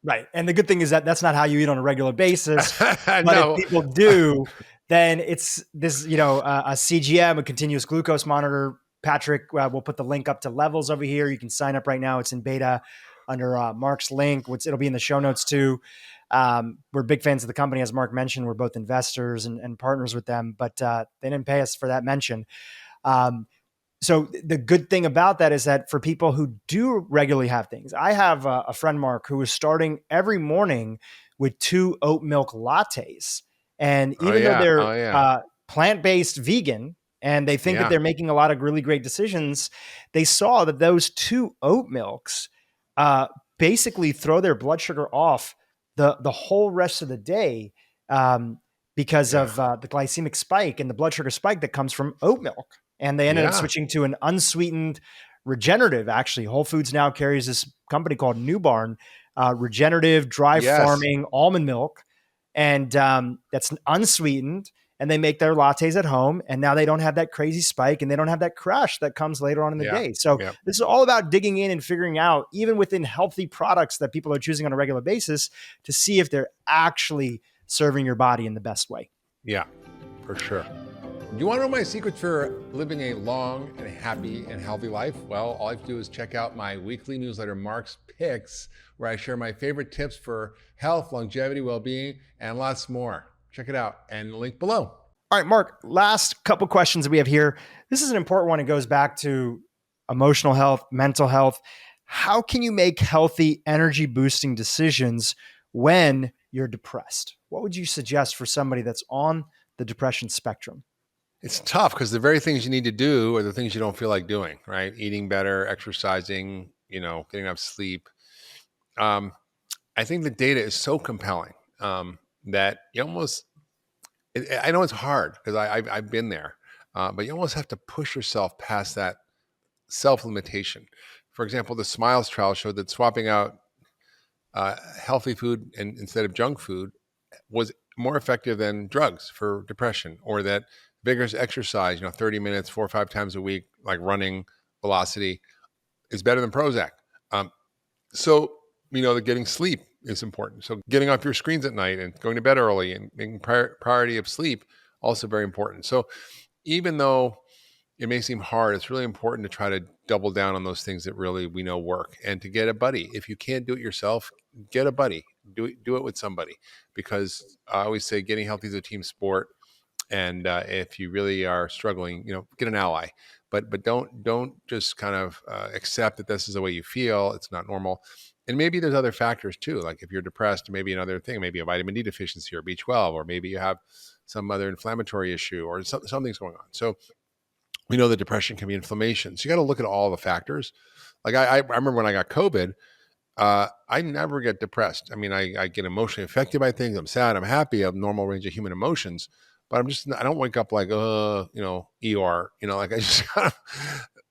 Speaker 2: Right. And the good thing is that that's not how you eat on a regular basis. But
Speaker 1: No.
Speaker 2: if people do, then it's this, a CGM, a continuous glucose monitor. Patrick, we'll put the link up to Levels over here. You can sign up right now. It's in beta under Mark's link, which it'll be in the show notes too. We're big fans of the company. As Mark mentioned, we're both investors and partners with them, but they didn't pay us for that mention. So the good thing about that is that for people who do regularly have things, I have a friend, Mark, who is starting every morning with 2 oat milk lattes. And even though they're plant-based vegan, and they think that they're making a lot of really great decisions, they saw that those 2 oat milks basically throw their blood sugar off the whole rest of the day because of the glycemic spike and the blood sugar spike that comes from oat milk. And they ended up switching to an unsweetened regenerative. Actually, Whole Foods now carries this company called New Barn regenerative, dry
Speaker 1: Yes.
Speaker 2: farming almond milk, and that's unsweetened. And they make their lattes at home, and now they don't have that crazy spike, and they don't have that crash that comes later on in the
Speaker 1: Yeah.
Speaker 2: day. So
Speaker 1: Yeah.
Speaker 2: this is all about digging in and figuring out, even within healthy products that people are choosing on a regular basis, to see if they're actually serving your body in the best way.
Speaker 1: Yeah, for sure. Do you want to know my secrets for living a long and happy and healthy life? Well, all you have to do is check out my weekly newsletter, Mark's Picks, where I share my favorite tips for health, longevity, well-being, and lots more. Check it out and link below.
Speaker 2: All right, Mark, last couple questions that we have here. This is an important one. It goes back to emotional health, mental health. How can you make healthy, energy boosting decisions when you're depressed? What would you suggest for somebody that's on the depression spectrum?
Speaker 1: It's tough because the very things you need to do are the things you don't feel like doing, right? Eating better, exercising, getting enough sleep. Um, I think the data is so compelling that you almost, I know it's hard because I've been there, but you almost have to push yourself past that self-limitation. For example, the SMILES trial showed that swapping out healthy food instead of junk food was more effective than drugs for depression, or that vigorous exercise, 30 minutes, 4 or 5 times a week, like running velocity, is better than Prozac. So, that getting sleep is important. So getting off your screens at night and going to bed early and making priority of sleep, also very important. So even though it may seem hard, it's really important to try to double down on those things that really we know work, and to get a buddy. If you can't do it yourself, get a buddy. Do it with somebody, because I always say getting healthy is a team sport. And if you really are struggling, get an ally. But don't just kind of accept that this is the way you feel. It's not normal. And maybe there's other factors too. Like if you're depressed, maybe another thing, maybe a vitamin D deficiency or B12, or maybe you have some other inflammatory issue, or something's going on. So we know that depression can be inflammation. So you got to look at all the factors. Like I remember when I got COVID, I never get depressed. I mean, I get emotionally affected by things. I'm sad. I'm happy. I have normal range of human emotions, but I don't wake up like, ER, like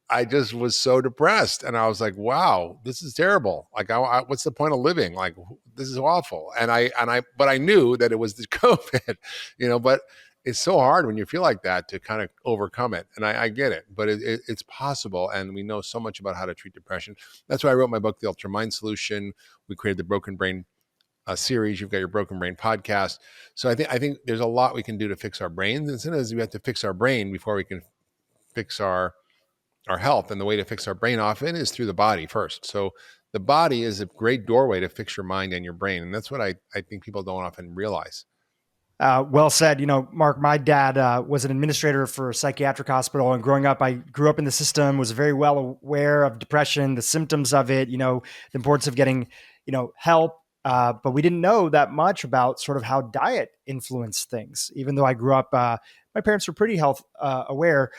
Speaker 1: I just was so depressed, and I was like, wow, this is terrible. Like, what's the point of living? Like, this is awful. But I knew that it was the COVID, but it's so hard when you feel like that to kind of overcome it. And I get it, but it's possible. And we know so much about how to treat depression. That's why I wrote my book, The Ultra Mind Solution. We created the Broken Brain series. You've got your Broken Brain podcast. So I think there's a lot we can do to fix our brains. And sometimes we have to fix our brain before we can fix our health. And the way to fix our brain often is through the body first. So the body is a great doorway to fix your mind and your brain. And that's what I think people don't often realize.
Speaker 2: Well said. Mark, my dad was an administrator for a psychiatric hospital, and growing up, I grew up in the system, was very well aware of depression, the symptoms of it, the importance of getting, help. But we didn't know that much about sort of how diet influenced things. Even though I grew up, my parents were pretty health aware.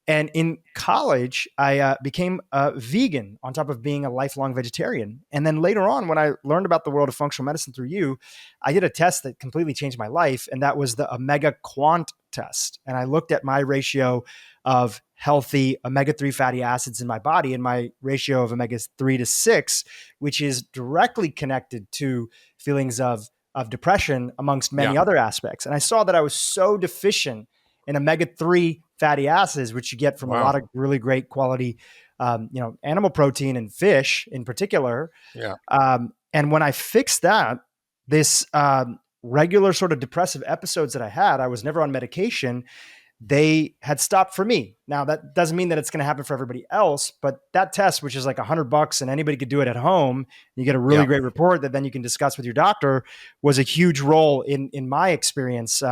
Speaker 2: And in college, I became a vegan on top of being a lifelong vegetarian. And then later on, when I learned about the world of functional medicine through you, I did a test that completely changed my life. And that was the Omega Quant test. And I looked at my ratio of healthy omega-3 fatty acids in my body and my ratio of omega-3 to 6, which is directly connected to feelings of depression amongst many other aspects. And I saw that I was so deficient in omega-3 fatty acids, which you get from a lot of really great quality, animal protein and fish in particular.
Speaker 1: Yeah.
Speaker 2: And when I fixed that, this regular sort of depressive episodes that I was never on medication, they had stopped for me. Now, that doesn't mean that it's going to happen for everybody else, but that test, which is like $100 and anybody could do it at home, you get a really great report that then you can discuss with your doctor, was a huge role in my experience,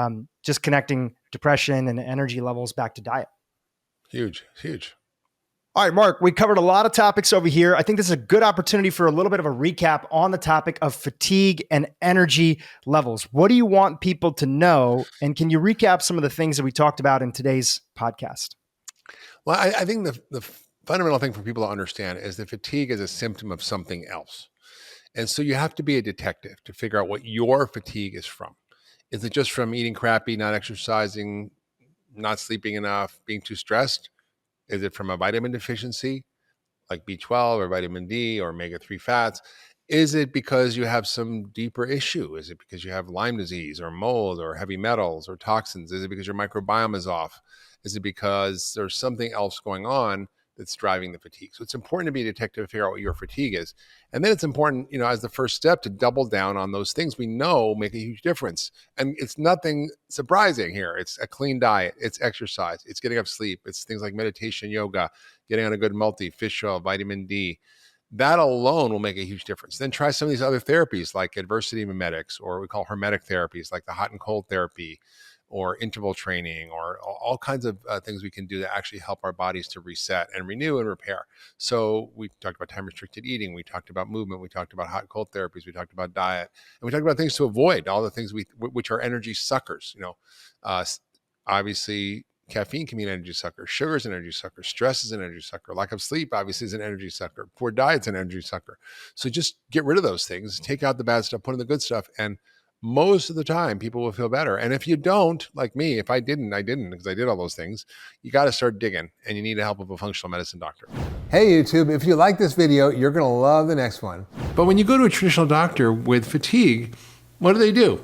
Speaker 2: just connecting depression and energy levels back to diet.
Speaker 1: Huge.
Speaker 2: All right, Mark, we covered a lot of topics over here. I think this is a good opportunity for a little bit of a recap on the topic of fatigue and energy levels. What do you want people to know? And can you recap some of the things that we talked about in today's podcast?
Speaker 1: Well, I think the fundamental thing for people to understand is that fatigue is a symptom of something else. And so you have to be a detective to figure out what your fatigue is from. Is it just from eating crappy, not exercising, not sleeping enough, being too stressed? Is it from a vitamin deficiency like B12 or vitamin D or omega-3 fats? Is it because you have some deeper issue? Is it because you have Lyme disease or mold or heavy metals or toxins? Is it because your microbiome is off? Is it because there's something else going on that's driving the fatigue? So it's important to be a detective to figure out what your fatigue is. And then it's important, as the first step, to double down on those things we know make a huge difference. And it's nothing surprising here. It's a clean diet, it's exercise, it's getting enough sleep, it's things like meditation, yoga, getting on a good multi, fish oil, vitamin D. That alone will make a huge difference. Then try some of these other therapies like adversity mimetics, or we call hermetic therapies like the hot and cold therapy, or interval training, or all kinds of things we can do to actually help our bodies to reset and renew and repair. So we talked about time restricted eating. We talked about movement. We talked about hot and cold therapies. We talked about diet, and we talked about things to avoid, all the things which are energy suckers. Obviously, caffeine can be an energy sucker. Sugar is an energy sucker. Stress is an energy sucker. Lack of sleep, obviously, is an energy sucker. Poor diet's an energy sucker. So just get rid of those things. Take out the bad stuff, put in the good stuff. And most of the time, people will feel better. And if you don't, like me, if I didn't, because I did all those things, you got to start digging. And you need the help of a functional medicine doctor. Hey, YouTube, if you like this video, you're going to love the next one. But when you go to a traditional doctor with fatigue, what do?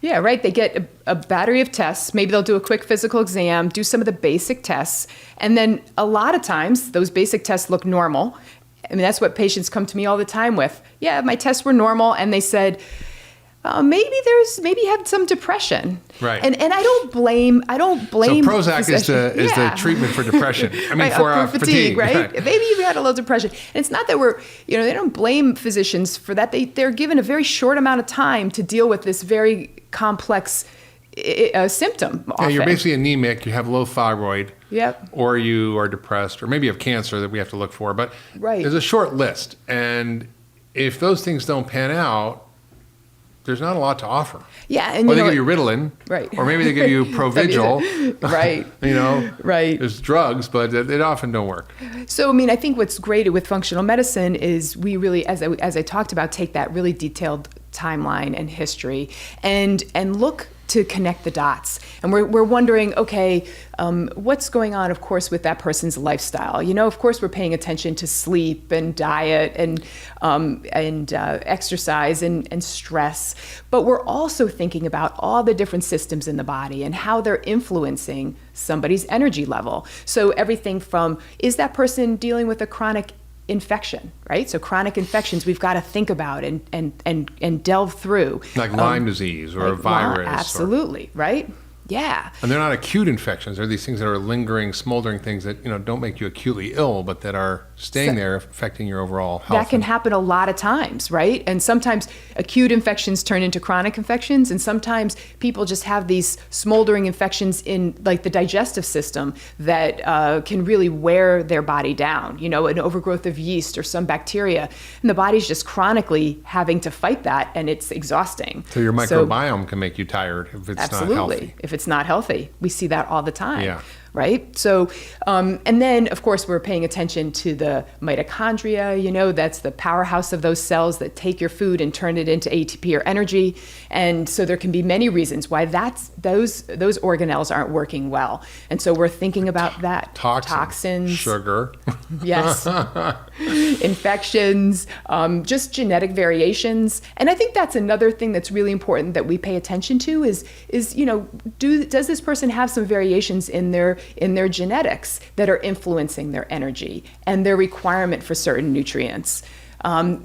Speaker 3: Yeah, right. They get a battery of tests. Maybe they'll do a quick physical exam, do some of the basic tests. And then a lot of times those basic tests look normal. I mean, that's what patients come to me all the time with. Yeah, my tests were normal. And they said, maybe you had some depression.
Speaker 1: Right.
Speaker 3: And I don't blame. So
Speaker 1: Prozac is the treatment for depression. I mean,
Speaker 3: right, for fatigue, right? Maybe you had a little depression. And it's not that they don't blame physicians for that. They're given a very short amount of time to deal with this very complex symptom. Often.
Speaker 1: Yeah, you're basically anemic. You have low thyroid.
Speaker 3: Yep.
Speaker 1: Or you are depressed, or maybe you have cancer that we have to look for. But
Speaker 3: right.
Speaker 1: There's a short list. And if those things don't pan out, there's not a lot to offer.
Speaker 3: Yeah, and
Speaker 1: they give you Ritalin,
Speaker 3: right?
Speaker 1: Or maybe they give you Provigil,
Speaker 3: right? Right.
Speaker 1: There's drugs, but they often don't work.
Speaker 3: So, I mean, I think what's great with functional medicine is we really, as I talked about, take that really detailed timeline and history and look to connect the dots. And we're wondering, okay, what's going on, of course, with that person's lifestyle? Of course, we're paying attention to sleep and diet and exercise and stress. But we're also thinking about all the different systems in the body and how they're influencing somebody's energy level. So everything from, is that person dealing with a chronic infection, right? So chronic infections we've got to think about and delve through.
Speaker 1: Like Lyme disease or a virus.
Speaker 3: Absolutely, right? Yeah.
Speaker 1: And they're not acute infections. They're these things that are lingering, smoldering things that, don't make you acutely ill, but that are staying there, affecting your overall health.
Speaker 3: That can happen a lot of times, right? And sometimes acute infections turn into chronic infections, and sometimes people just have these smoldering infections in like the digestive system that can really wear their body down, an overgrowth of yeast or some bacteria. And the body's just chronically having to fight that, and it's exhausting.
Speaker 1: So your microbiome can make you tired if it's not healthy.
Speaker 3: If it's not healthy. We see that all the time.
Speaker 1: Yeah.
Speaker 3: Right? So, and then of course we're paying attention to the mitochondria, that's the powerhouse of those cells that take your food and turn it into ATP or energy. And so there can be many reasons why those organelles aren't working well. And so we're thinking about that. Toxins.
Speaker 1: Sugar.
Speaker 3: Yes. Infections, just genetic variations. And I think that's another thing that's really important that we pay attention to is does this person have some variations in their genetics that are influencing their energy and their requirement for certain nutrients.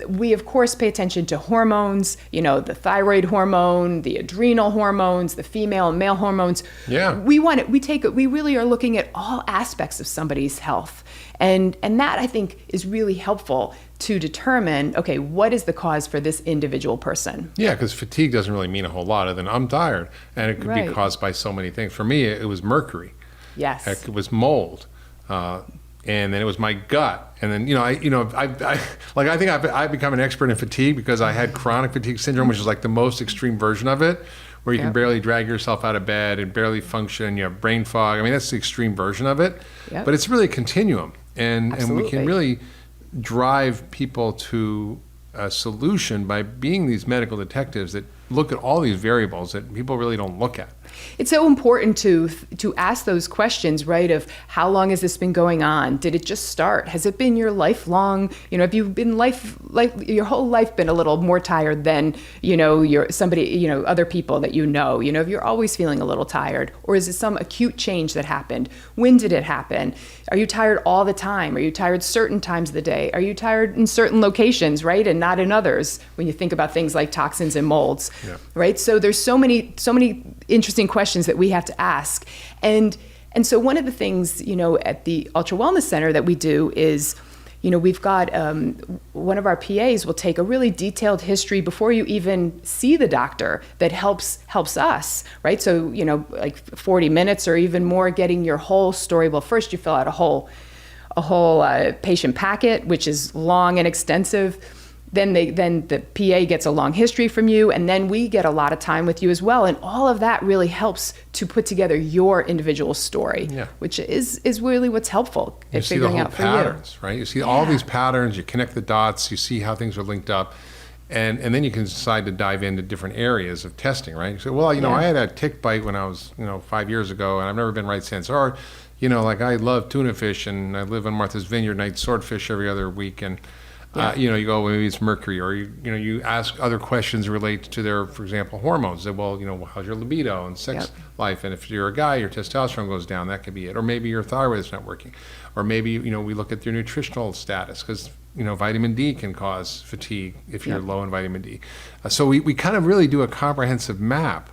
Speaker 3: We of course pay attention to hormones, the thyroid hormone, the adrenal hormones, the female and male hormones.
Speaker 1: Yeah.
Speaker 3: We really are looking at all aspects of somebody's health. And that I think is really helpful to determine, okay, what is the cause for this individual person?
Speaker 1: Yeah, because fatigue doesn't really mean a whole lot other than I'm tired. And it could be caused by so many things. For me, it was Mercury.
Speaker 3: Yes.
Speaker 1: It was mold. And then it was my gut. And then, I think I've become an expert in fatigue because I had chronic fatigue syndrome, which is like the most extreme version of it, where you can barely drag yourself out of bed and barely function. You have brain fog. I mean, that's the extreme version of it. Yep. But it's really a continuum. And we can really drive people to a solution by being these medical detectives that look at all these variables that people really don't look at.
Speaker 3: It's so important to ask those questions, right? Of how long has this been going on? Did it just start? Has it been your lifelong? Have you been your whole life been a little more tired than other people that if you're always feeling a little tired, or is it some acute change that happened? When did it happen? Are you tired all the time? Are you tired certain times of the day? Are you tired in certain locations, right, and not in others? When you think about things like toxins and molds, right? So there's so many interesting questions that we have to ask. And so one of the things, at the Ultra Wellness Center that we do is, we've got one of our PAs will take a really detailed history before you even see the doctor that helps us, right? So, like 40 minutes or even more getting your whole story. Well, first you fill out a whole patient packet, which is long and extensive. Then the PA gets a long history from you, and then we get a lot of time with you as well. And all of that really helps to put together your individual story, which is really what's helpful at figuring out for you.
Speaker 1: You see the whole patterns, right? You see all these patterns, you connect the dots, you see how things are linked up, and then you can decide to dive into different areas of testing, right? You say, well, I had a tick bite when I was, 5 years ago, and I've never been right since. Or, like I love tuna fish, and I live on Martha's Vineyard, and I eat swordfish every other week, and you go, well, maybe it's Mercury, or you ask other questions related to their, for example, hormones. That, well, how's your libido and sex life, and if you're a guy, your testosterone goes down. That could be it, or maybe your thyroid is not working, or maybe we look at your nutritional status, because vitamin D can cause fatigue if you're low in vitamin D. So we kind of really do a comprehensive map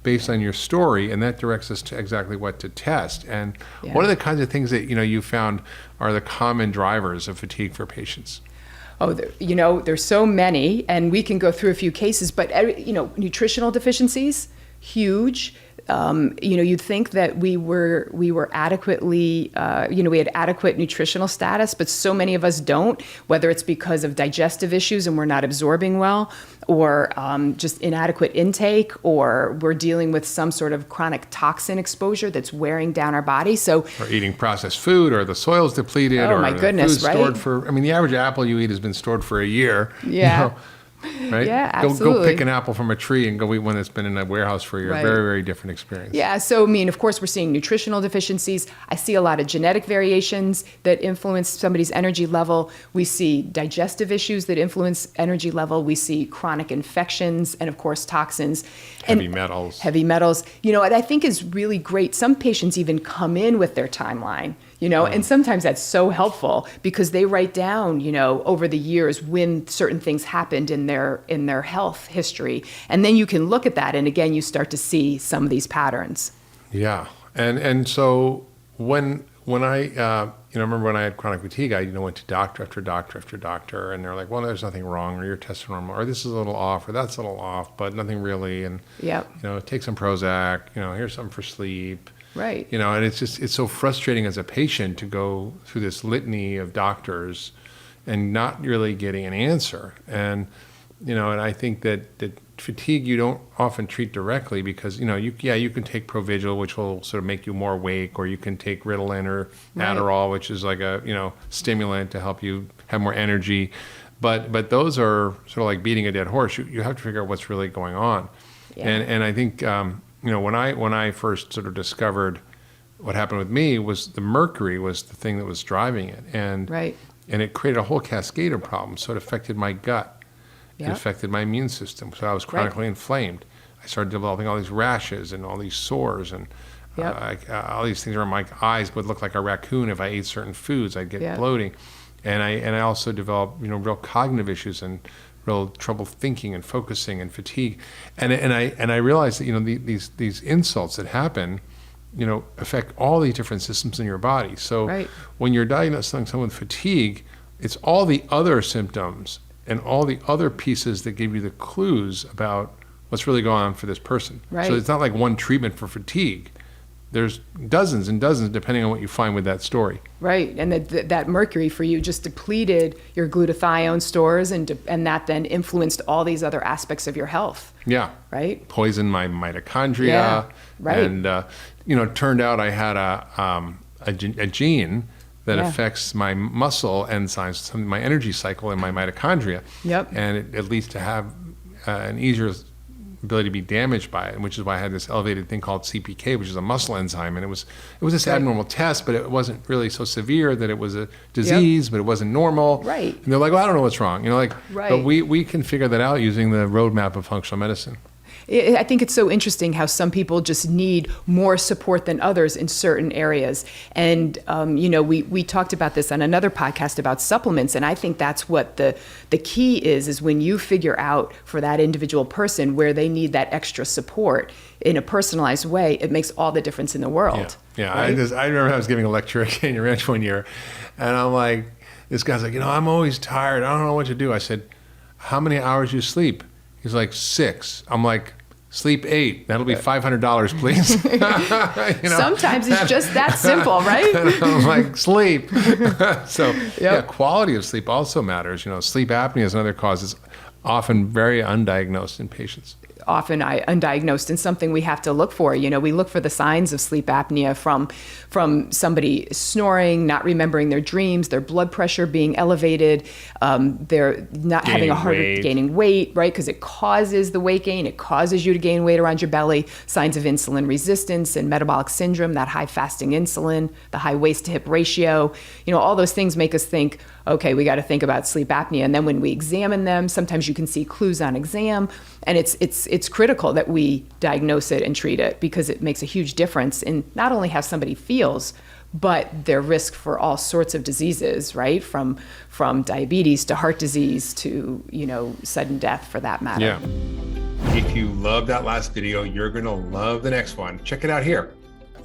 Speaker 1: based on your story, and that directs us to exactly what to test. And what are the kinds of things that you found are the common drivers of fatigue for patients?
Speaker 3: Oh, there's so many, and we can go through a few cases, but nutritional deficiencies, huge. You'd think that we were adequately, we had adequate nutritional status, but so many of us don't, whether it's because of digestive issues and we're not absorbing well, or just inadequate intake, or we're dealing with some sort of chronic toxin exposure that's wearing down our body. So,
Speaker 1: or eating processed food, or the soil's depleted,
Speaker 3: oh my goodness,
Speaker 1: food stored for, the average apple you eat has been stored for a year.
Speaker 3: Yeah.
Speaker 1: Right?
Speaker 3: Yeah, absolutely.
Speaker 1: Go pick an apple from a tree and go eat one that's been in a warehouse for a year. Right. Very, very different experience.
Speaker 3: Yeah. So, of course, we're seeing nutritional deficiencies. I see a lot of genetic variations that influence somebody's energy level. We see digestive issues that influence energy level. We see chronic infections and, of course, toxins.
Speaker 1: Heavy metals.
Speaker 3: What I think is really great, some patients even come in with their timeline. And sometimes that's so helpful because they write down, over the years when certain things happened in their health history. And then you can look at that, and again, you start to see some of these patterns.
Speaker 1: Yeah. And so when I, remember when I had chronic fatigue, I, went to doctor after doctor after doctor, and they're like, well, there's nothing wrong, or your tests are normal, or this is a little off, or that's a little off, but nothing really. And, take some Prozac, here's something for sleep.
Speaker 3: Right.
Speaker 1: And it's so frustrating as a patient to go through this litany of doctors and not really getting an answer. And, and I think that fatigue you don't often treat directly because, you can take Provigil, which will sort of make you more awake, or you can take Ritalin or Adderall, which is like a, stimulant to help you have more energy. But those are sort of like beating a dead horse. You have to figure out what's really going on. Yeah. And I think, when I first sort of discovered what happened with me was the mercury was the thing that was driving it. And it created a whole cascade of problems. So it affected my gut. It affected my immune system. So I was chronically inflamed. I started developing all these rashes and all these sores, and all these things around my eyes would look like a raccoon if I ate certain foods. I'd get bloating. And I also developed, real cognitive issues and real trouble thinking and focusing and fatigue, and I realized that these insults that happen, affect all these different systems in your body. So when you're diagnosing someone with fatigue, it's all the other symptoms and all the other pieces that give you the clues about what's really going on for this person. Right. So it's not like one treatment for fatigue. There's dozens and dozens depending on what you find with that story.
Speaker 3: Right, and that mercury for you just depleted your glutathione stores, and that then influenced all these other aspects of your health. Yeah. Right?
Speaker 1: Poisoned my mitochondria. Yeah, right. And, it turned out I had a gene that affects my muscle enzymes, my energy cycle and my mitochondria. Yep. And it leads to have an easier ability to be damaged by it, which is why I had this elevated thing called CPK, which is a muscle enzyme. And it was this abnormal test, but it wasn't really so severe that it was a disease, but it wasn't normal.
Speaker 3: Right.
Speaker 1: And they're like, well, I don't know what's wrong. But we can figure that out using the roadmap of functional medicine.
Speaker 3: I think it's so interesting how some people just need more support than others in certain areas. And, we talked about this on another podcast about supplements. And I think that's what the key is when you figure out for that individual person where they need that extra support in a personalized way, it makes all the difference in the world.
Speaker 1: Yeah.
Speaker 3: Right?
Speaker 1: I remember I was giving a lecture at Canyon Ranch one year, and I'm like, this guy's like, I'm always tired. I don't know what to do. I said, how many hours you sleep? He's like, 6. I'm like, sleep 8. That'll be $500, please.
Speaker 3: Sometimes it's just that simple, right?
Speaker 1: I'm like, sleep. So quality of sleep also matters. Sleep apnea is another cause. It's often very undiagnosed in patients.
Speaker 3: Often undiagnosed, and something we have to look for. We look for the signs of sleep apnea from somebody snoring, not remembering their dreams, their blood pressure being elevated, they're not having a hard time gaining weight, right? Because it causes the weight gain, it causes you to gain weight around your belly, signs of insulin resistance and metabolic syndrome, that high fasting insulin, the high waist to hip ratio, all those things make us think, okay, we got to think about sleep apnea. And then when we examine them, sometimes you can see clues on exam, and it's critical that we diagnose it and treat it, because it makes a huge difference in not only how somebody feels, but their risk for all sorts of diseases, right? From diabetes to heart disease to, sudden death for that matter.
Speaker 1: Yeah. If you love that last video, you're going to love the next one. Check it out here.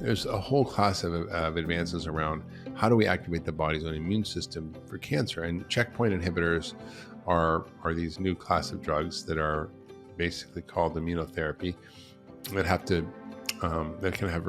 Speaker 1: There's a whole class of advances around how do we activate the body's own immune system for cancer. And checkpoint inhibitors are these new class of drugs that are basically called immunotherapy that can have